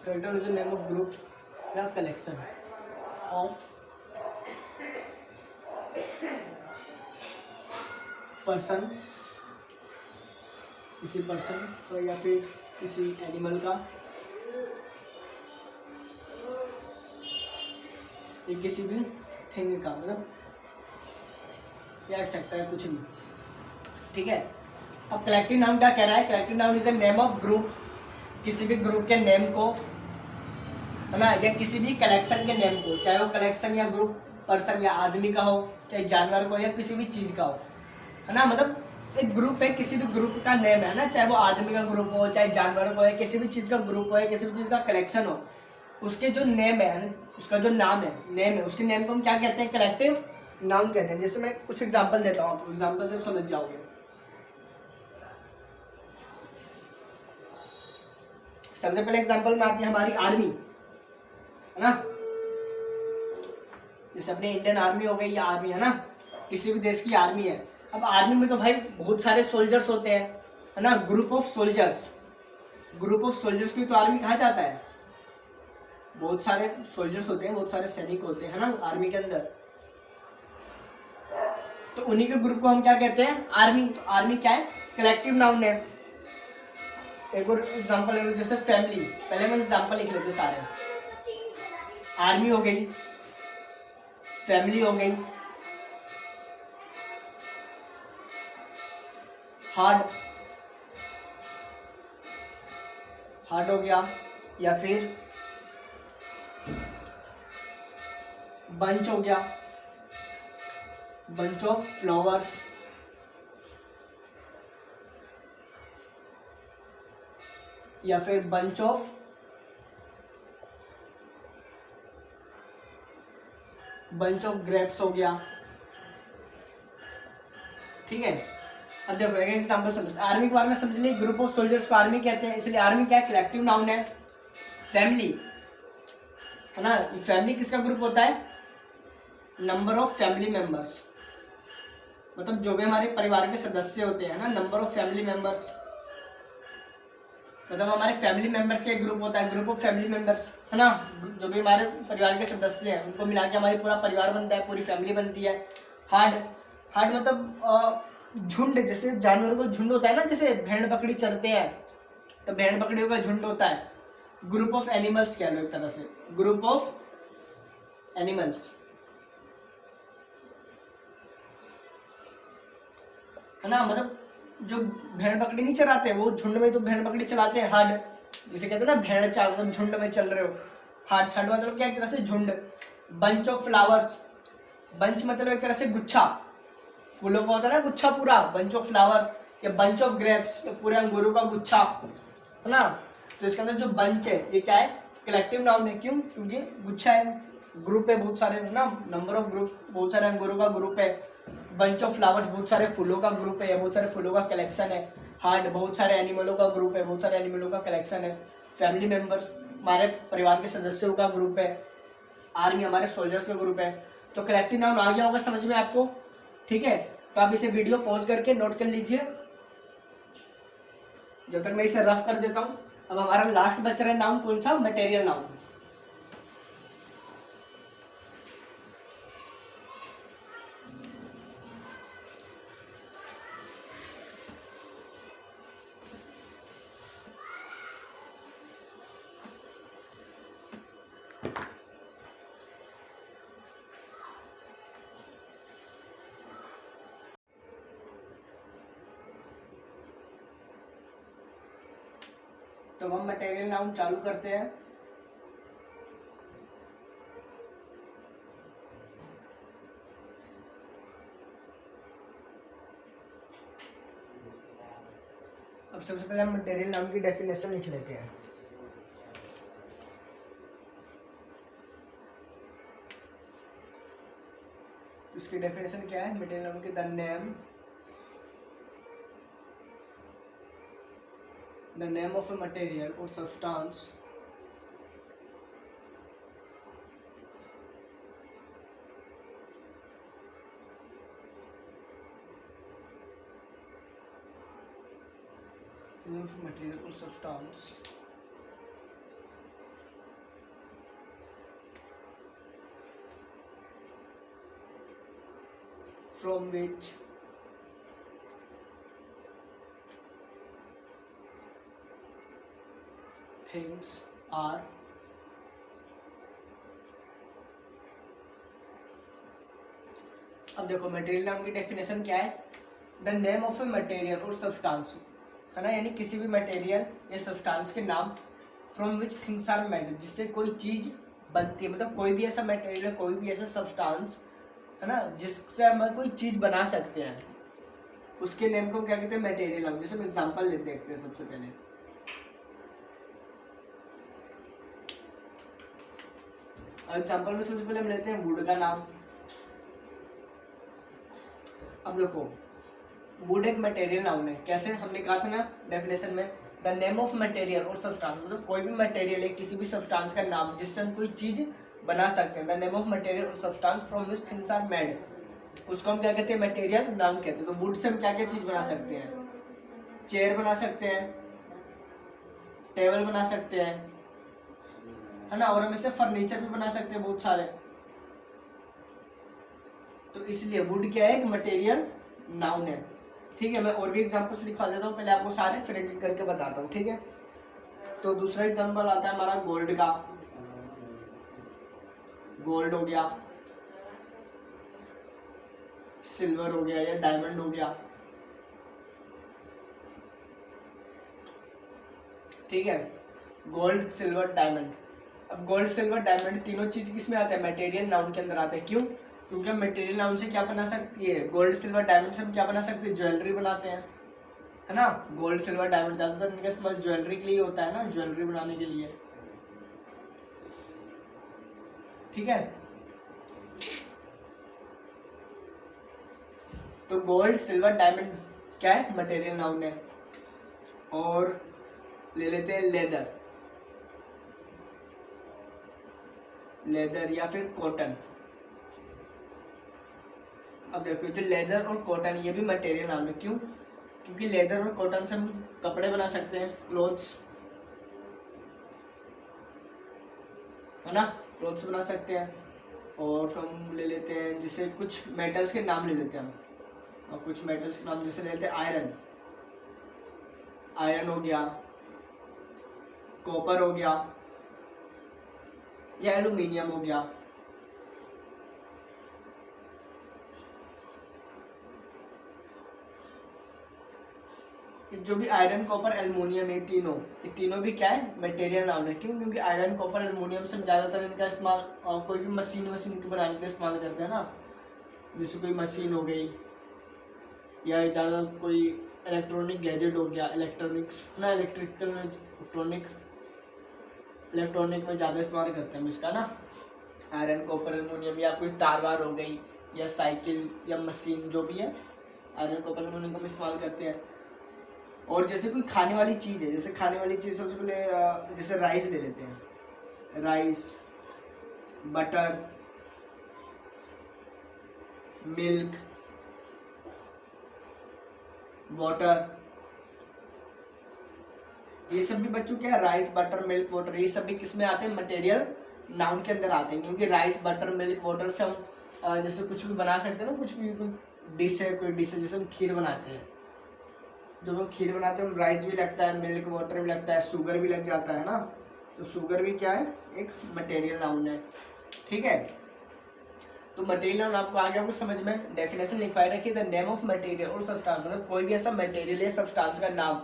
Collective is a name of group या कलेक्शन ऑफ पर्सन, किसी पर्सन या फिर किसी एनिमल का या किसी भी थिंग का, मतलब या एक्सेट्रा है कुछ भी, ठीक है। अब कलेक्टिव नाउन क्या कह रहा है? Collective noun is a name of group, किसी भी ग्रुप के नेम को, है ना, या किसी भी कलेक्शन के नेम को, चाहे वो कलेक्शन या ग्रुप पर्सन या आदमी का हो, चाहे जानवर को, या किसी भी चीज़ का हो, है ना। मतलब एक ग्रुप है, किसी भी ग्रुप का नेम है ना, चाहे वो आदमी का ग्रुप हो, चाहे जानवर को है, किसी भी चीज़ का ग्रुप हो, या किसी भी चीज़ का कलेक्शन हो, उसके जो नेम है, उसका जो नाम है, नेम है, उसके नेम को हम क्या कहते हैं? कलेक्टिव नाउन कहते हैं। जैसे मैं कुछ एग्जांपल देता हूँ, आपको एग्जांपल से समझ जाओगे। सबसे पहले एग्जांपल में आती है हमारी आर्मी, है ना। जैसे अपने इंडियन आर्मी हो गई, या आर्मी है ना, किसी भी देश की आर्मी है। अब आर्मी में तो भाई बहुत सारे सोल्जर्स होते हैं, है ना, group of soldiers. Group of soldiers की तो आर्मी कहा जाता है। बहुत सारे सोल्जर्स होते हैं, बहुत सारे सैनिक होते हैं, है ना, आर्मी के अंदर। तो उन्हीं के ग्रुप को हम क्या कहते हैं? आर्मी। तो आर्मी क्या है? कलेक्टिव नाउन है। एक और एग्जांपल है, जैसे फैमिली। पहले हम एग्जांपल लिख लेते सारे। आर्मी हो गई, फैमिली हो गई, हार्ड हो गया, या फिर बंच हो गया, बंच ऑफ फ्लावर्स, या फिर बंच ऑफ ग्रेप्स हो गया, ठीक है। अब देखो एक एग्जांपल समझ, आर्मी के बारे में समझ ली। ग्रुप ऑफ सोल्जर्स को आर्मी कहते हैं, इसलिए आर्मी क्या है? कलेक्टिव नाउन है। फैमिली, है ना, फैमिली किसका ग्रुप होता है? नंबर ऑफ फैमिली मेंबर्स, मतलब जो भी हमारे परिवार के सदस्य होते हैं ना, नंबर ऑफ फैमिली मेंबर्स, मतलब हमारे फैमिली मेंबर्स का एक ग्रुप होता है, ग्रुप ऑफ फैमिली मेंबर्स, है ना। जो भी हमारे परिवार के सदस्य हैं उनको मिला के हमारी पूरा परिवार बनता है, पूरी फैमिली बनती है। हार्ड मतलब झुंड, जैसे जानवरों का झुंड होता है ना, जैसे भेड़ बकरी चरते हैं तो भेड़ बकरियों का झुंड होता है। ग्रुप ऑफ एनिमल्स कह लो एक तरह से, ग्रुप ऑफ एनिमल्स, है ना। मतलब जो भेड़ बकरी नहीं चराते, वो झुंड में तो भेड़ बकरी चलाते हैं। हार्ड, जिसे कहते हैं ना भेड़ चाल, मतलब झुंड में चल रहे हो। हार्ड मतलब क्या? एक तरह से झुंड। बंच ऑफ फ्लावर्स, बंच मतलब एक तरह से गुच्छा, फूलों का होता है ना गुच्छा पूरा, बंच ऑफ फ्लावर्स। या बंच ऑफ ग्रेप्स, या पूरे अंगूरों का गुच्छा, है ना। तो इसके अंदर जो बंच है ये क्या है? कलेक्टिव नाउन है। क्यों? क्योंकि गुच्छा है, ग्रुप है बहुत सारे, है ना, नंबर ऑफ ग्रुप, बहुत सारे अंगूरों का ग्रुप है। बंच ऑफ फ्लावर्स बहुत सारे फूलों का ग्रुप है, या बहुत सारे फूलों का कलेक्शन है। हार्ड बहुत सारे एनिमलों का ग्रुप है, बहुत सारे एनिमलों का कलेक्शन है। फैमिली मेंबर्स हमारे परिवार के सदस्यों का ग्रुप है। आर्मी हमारे सोल्जर्स का ग्रुप है। तो कलेक्टिव नाउन आ गया होगा समझ में आपको, ठीक है। तो आप इसे वीडियो पॉज करके नोट कर लीजिए जब तक मैं इसे रफ कर देता हूँ। अब हमारा लास्ट बच रहा है नाउन, कौन सा? Material noun. तो हम मटेरियल नाउन चालू करते हैं। अब सबसे पहले हम मटेरियल नाउन की डेफिनेशन लिख लेते हैं। इसकी डेफिनेशन क्या है? मटेरियल नाउन की the name of a material or substance material और substance from which things are अब देखो मटेरियल नाम की डेफिनेशन क्या है, the name of a material और सब्सटेंस, है ना, यानी किसी भी मटेरियल या सब्सटेंस के नाम, from which things are made, जिससे कोई चीज बनती है, मतलब कोई भी ऐसा मटेरियल, कोई भी ऐसा सब्सटेंस, है ना, जिससे हम कोई चीज बना सकते हैं, उसके नेम को क्या कहते हैं, मटेरियल नाम। जैसे हम एग्जांपल देखते हैं सबसे पहले, एग्जांपल में सबसे पहले हम लेते हैं वुड का नाम। अब देखो वुड एक मटेरियल नाउन है, कैसे हमने कहा था ना डेफिनेशन में, द नेम ऑफ मटेरियल और सब्सटेंस, मतलब कोई भी मटेरियल है, किसी भी सब्सटेंस का नाम जिससे हम कोई चीज बना सकते हैं, द नेम ऑफ मटेरियल और substance from which things are made, उसको हम क्या कहते हैं, मटेरियल नाम कहते हैं। तो वुड से हम क्या क्या चीज बना सकते हैं, चेयर बना सकते हैं, टेबल बना सकते हैं, है ना, और हम इससे फर्नीचर भी बना सकते हैं बहुत सारे। तो इसलिए वुड क्या है, एक मटेरियल नाउन है। ठीक है, मैं और भी एग्जांपल्स लिखवा देता हूँ, पहले आपको सारे फिर एक करके बताता हूँ। ठीक है, तो दूसरा एग्जांपल आता है हमारा गोल्ड का, गोल्ड हो गया, सिल्वर हो गया या डायमंड हो गया। ठीक है, गोल्ड, सिल्वर, डायमंड। अब गोल्ड, सिल्वर, डायमंड तीनों चीज किस में आते हैं, मटेरियल नाउन के अंदर आते हैं। क्यों, क्योंकि हम मटेरियल नाउन से क्या बना सकती है, गोल्ड, सिल्वर, डायमंड से हम क्या बना सकते हैं, ज्वेलरी बनाते हैं, है ना। गोल्ड, सिल्वर, डायमंड ज्यादातर इनका इस्तेमाल ज्वेलरी के लिए होता है ना, ज्वेलरी बनाने के लिए। ठीक है, तो गोल्ड, सिल्वर, डायमंड क्या है, मटेरियल नाउन है। और ले लेते हैं लेदर, लेदर या फिर कॉटन। अब देखो जो लेदर और कॉटन ये भी मटेरियल नाम है। क्यों, क्योंकि लेदर और कॉटन से हम कपड़े बना सकते हैं, क्लोथ्स, है ना, क्लोथ्स बना सकते हैं। और फिर हम ले लेते हैं जैसे कुछ मेटल्स के नाम ले लेते हैं हम, और कुछ मेटल्स के नाम जैसे ले लेते हैं आयरन, आयरन हो गया, कॉपर हो गया या एल्यूमिनियम हो गया। जो भी आयरन, कॉपर, एल्युमिनियम, ये तीनों भी क्या है, मटेरियल नाउन है। क्यों, क्योंकि आयरन, कॉपर, एल्युमिनियम से ज्यादातर इनका इस्तेमाल कोई भी मशीन के बनाने के लिए इस्तेमाल करते हैं ना, जैसे कोई मशीन हो गई या ज़्यादा कोई इलेक्ट्रॉनिक गैजेट हो गया, इलेक्ट्रॉनिक्स ना, इलेक्ट्रॉनिक में ज़्यादा इस्तेमाल करते हैं इसका ना, आयरन, कॉपर, एल्युमिनियम। या कोई तार वार हो गई या साइकिल या मशीन, जो भी है आयरन, कॉपर, एल्युमिनियम का इस्तेमाल करते हैं। और जैसे कोई खाने वाली चीज़ है, जैसे खाने वाली चीज़ सबसे पहले जैसे राइस ले लेते हैं, राइस, बटर, मिल्क, वाटर, ये सब भी बच्चों क्या है, राइस, बटर, मिल्क, वाटर, ये सब भी किस में आते हैं, मटेरियल नाउन के अंदर आते हैं। क्योंकि राइस, बटर, मिल्क, वाटर से हम जैसे कुछ भी बना सकते हैं ना, कुछ भी डिश है, कोई डिश है, जैसे हम खीर बनाते हैं, जब हम खीर बनाते हैं हम राइस भी लगता है, मिल्क, वाटर भी लगता है, शुगर भी लग जाता है ना, तो शुगर भी क्या है, एक मटेरियल नाउन है। ठीक है, तो मटेरियल नाउन आपको आगे आपको समझ में डेफिनेशन लिखवाई रखिए, द नेम ऑफ मटेरियल और सब्सटेंस, मतलब कोई भी ऐसा मटेरियल या सब्सटेंस का नाम,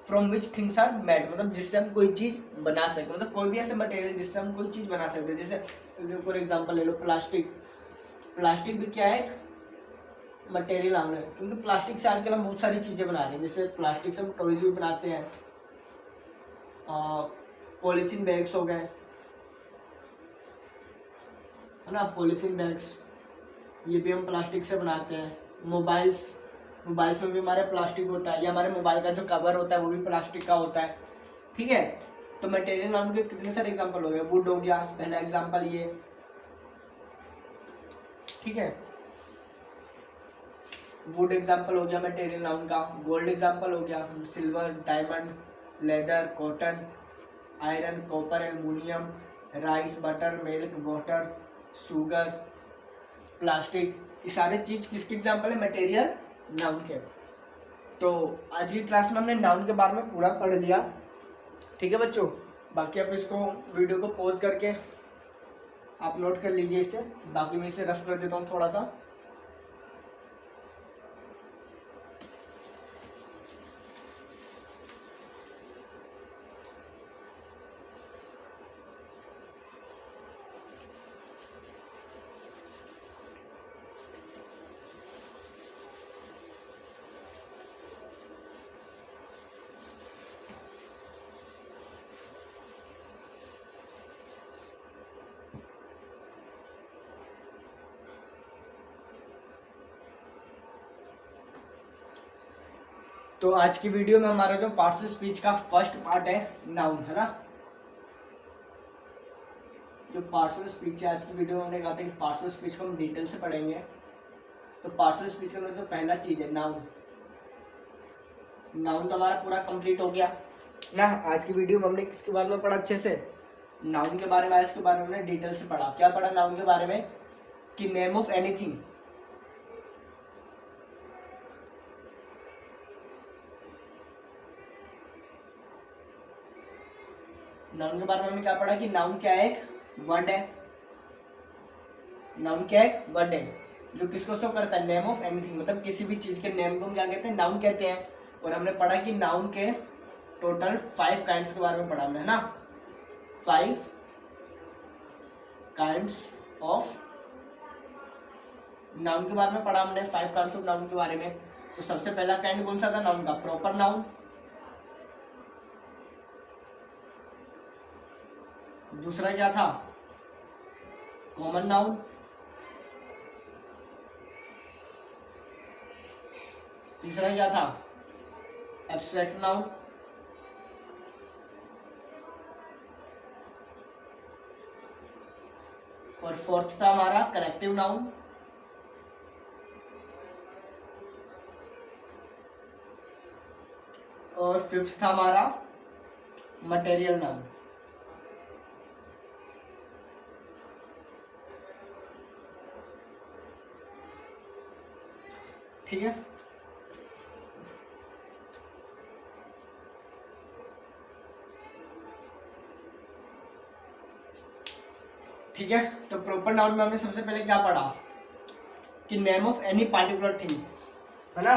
from which things are made, मतलब जिससे हम कोई चीज बना सकते, मतलब कोई भी ऐसे मटेरियल जिससे हम कोई चीज बना सकते हैं। जैसे फॉर एग्जांपल ले लो प्लास्टिक, प्लास्टिक भी क्या है, मटेरियल नाउन है। क्योंकि प्लास्टिक से आजकल हम बहुत सारी चीज़ें बना रहे हैं, जैसे प्लास्टिक से हम टॉयज भी बनाते हैं, पॉलीथीन बैग्स हो गए, है ना, पॉलीथीन बैग्स ये भी हम प्लास्टिक से बनाते हैं। मोबाइल्स में भी हमारे प्लास्टिक होता है, या हमारे मोबाइल का जो कवर होता है वो भी प्लास्टिक का होता है। ठीक है, तो मटेरियल नाउन के कितने सारे एग्जांपल हो गए, वुड हो गया पहला एग्जांपल ये। ठीक है, वुड एग्जाम्पल हो गया मटेरियल नाउन का, गोल्ड एग्जाम्पल हो गया, silver, diamond, leather, cotton, iron, copper, aluminium, rice, butter, milk, water, sugar, plastic, ये सारे चीज किसके एग्जाम्पल है? मटेरियल नाउन के। तो आज की क्लास में हमने नाउन के बारे में पूरा पढ़ लिया, ठीक है बच्चों। बाकी आप इसको वीडियो को पॉज करके आप नोट कर लीजिए इसे, बाकी मैं इसे रफ कर देता हूँ थोड़ा सा। तो आज की वीडियो में हमारा जो पार्ट्स ऑफ स्पीच का फर्स्ट पार्ट है नाउन, है ना। जो पार्ट्स ऑफ स्पीच है आज की वीडियो में हमने कहा था कि पार्ट्स ऑफ स्पीच को हम डिटेल से पढ़ेंगे। तो पार्ट्स ऑफ स्पीच के अंदर जो पहला चीज है नाउन, नाउन तो हमारा पूरा कंप्लीट हो गया ना। आज की वीडियो में हमने किसके बारे में पढ़ा? अच्छे से नाउन के बारे में, आज के बारे में हमने डिटेल से पढ़ा। क्या पढ़ा नाउन के बारे में? कि नेम ऑफ एनीथिंग, नाउन के बारे में हमने क्या पढ़ा? कि नाउन क्या है? एक वर्ड है। नाउन क्या है? वर्ड है जो किसको शो करता है? नेम ऑफ एनीथिंग, मतलब किसी भी चीज के नेम को हम क्या कहते हैं? नाउन कहते हैं। और हमने पढ़ा कि नाउन के टोटल 5 काइंड्स के बारे में पढ़ा हमने, है ना। 5 काइंड्स ऑफ नाउन के बारे में पढ़ा हमने, 5 काइंड्स ऑफ नाउन के बारे में। तो सबसे पहला काइंड कौन सा था नाउन का? Proper noun. दूसरा क्या था? Common noun. तीसरा क्या था? Abstract noun. और फोर्थ था हमारा कलेक्टिव नाउन। और फिफ्थ था हमारा मटेरियल नाउन। ठीक है। ठीक है, तो प्रॉपर नाउन में हमने सबसे पहले क्या पढ़ा? कि name of any particular thing, है ना।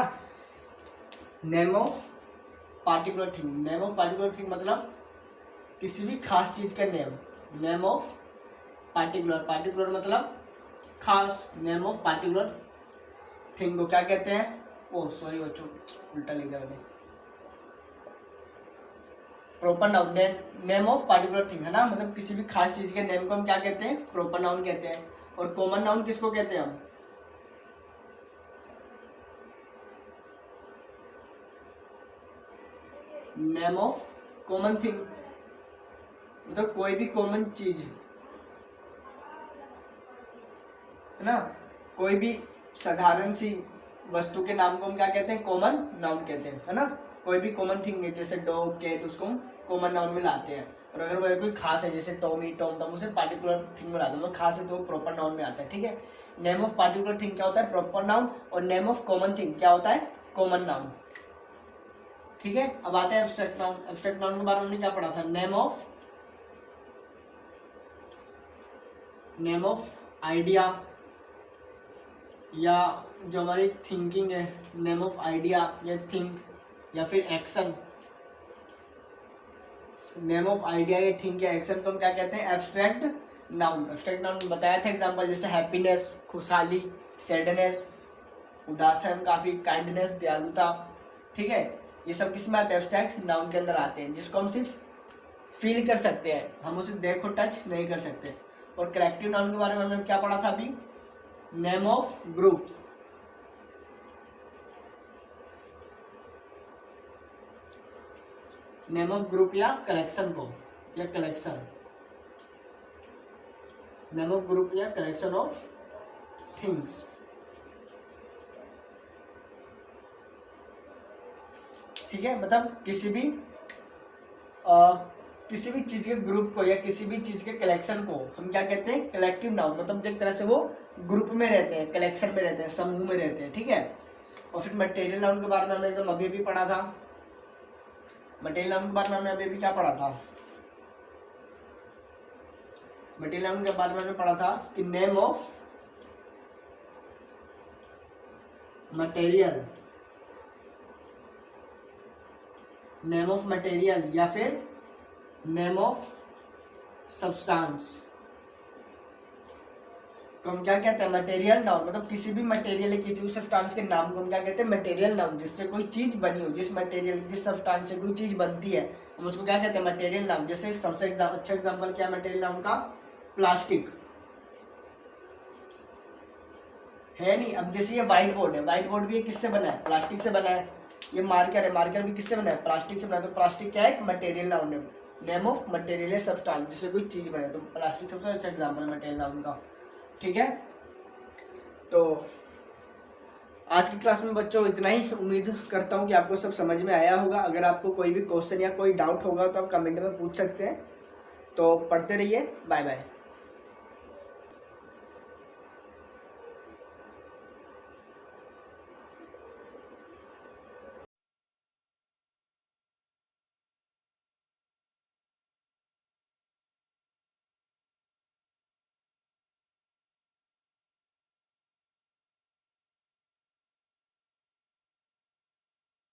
Name of particular thing, name of particular thing मतलब किसी भी खास चीज का name. Name of particular, particular मतलब खास। नेम ऑफ पार्टिकुलर थिंग को क्या कहते हैं? ओह सॉरी बच्चों, उल्टा लिखा मैंने। Proper noun, name of particular thing, है ना, मतलब किसी भी खास चीज के नेम को हम क्या कहते हैं? प्रॉपर नाउन कहते हैं। और कॉमन नाउन किसको कहते हैं हम? नेम ऑफ कॉमन थिंग, मतलब कोई भी कॉमन चीज, है ना, कोई भी साधारण सी वस्तु के नाम को हम क्या कहते हैं? कॉमन नाउन कहते हैं, है ना। कोई भी कॉमन थिंग है जैसे डॉग, कैट, उसको हम कॉमन नाउन में लाते हैं। और अगर वह कोई खास है जैसे टॉमी, टॉम टॉम, उसे पार्टिकुलर थिंग में लाते हैं, मतलब खास है तो वो प्रॉपर नाउन में आता है। ठीक है, नेम ऑफ पार्टिकुलर थिंग क्या होता है? Proper noun. और नेम ऑफ कॉमन थिंग क्या होता है? Common noun. ठीक है, अब आते हैं एब्स्ट्रैक्ट नाउन। एब्स्ट्रैक्ट नाउन के बारे में हमने क्या पढ़ा था? नेम ऑफ आइडिया, या जो हमारी थिंकिंग है, नेम ऑफ आइडिया या थिंक या फिर एक्शन। नेम ऑफ आइडिया या थिंक या एक्शन को हम क्या कहते हैं? Abstract noun. एब्स्ट्रैक्ट नाउन बताया था एग्जांपल, जैसे हैप्पीनेस, खुशहाली, सैडनेस, उदास है हम काफी, काइंडनेस, दयालुता। ठीक है, ये सब किस में आते हैं? एब्स्ट्रैक्ट नाउन के अंदर आते हैं, जिसको हम सिर्फ फील कर सकते हैं, हम उसे देखो टच नहीं कर सकते। और कलेक्टिव नाउन के बारे में हमने क्या पढ़ा था अभी? Name of group. Name of group या कलेक्शन को, या कलेक्शन, नेम ऑफ ग्रुप या कलेक्शन ऑफ थिंग्स। ठीक है, मतलब किसी भी चीज़ के ग्रुप को या किसी भी चीज़ के कलेक्शन को हम क्या कहते हैं, कलेक्टिव नाउन, मतलब एक तरह से वो ग्रुप में रहते हैं, कलेक्शन में रहते हैं, समूह में रहते हैं, ठीक है। और फिर मटेरियल नाउन के बारे में हमने एकदम अभी भी पढ़ा था। मटेरियल नाउन के बारे में हमने अभी क्या पढ़ा था, मटेरियल नाउन के बारे में हमने पढ़ा था कि name of material, name of material या फिर नेम ऑफ सब्सटेंस। तो हम क्या कहते हैं, मटेरियल नाउन, मतलब किसी भी मटेरियल या किसी भी सब्सटेंस के नाम को हम क्या कहते हैं, मटेरियल नाउन। जिससे कोई चीज बनी हो, जिस मटेरियल जिस सब्सटेंस से कोई चीज बनती है, हम उसको क्या कहते हैं, मटेरियल नाउन। जैसे सबसे अच्छा एग्जांपल क्या है मटेरियल नाउन का, प्लास्टिक है नहीं। अब जैसे ये व्हाइट बोर्ड है, व्हाइट बोर्ड भी ये किससे बना है, प्लास्टिक से बना है। ये मार्कर है, मार्कर भी किससे बना है, प्लास्टिक से बना है। तो प्लास्टिक क्या है, मटेरियल नाउन है, नेम ऑफ मटेरियल सब्सटेंस, जिससे कोई चीज बने। तो प्लास्टिक सबसे अच्छा एग्जांपल मटेरियल नाउन का, ठीक है। तो आज की क्लास में बच्चों इतना ही। उम्मीद करता हूँ कि आपको सब समझ में आया होगा। अगर आपको कोई भी क्वेश्चन या कोई डाउट होगा तो आप कमेंट में पूछ सकते हैं। तो पढ़ते रहिए, बाय बाय।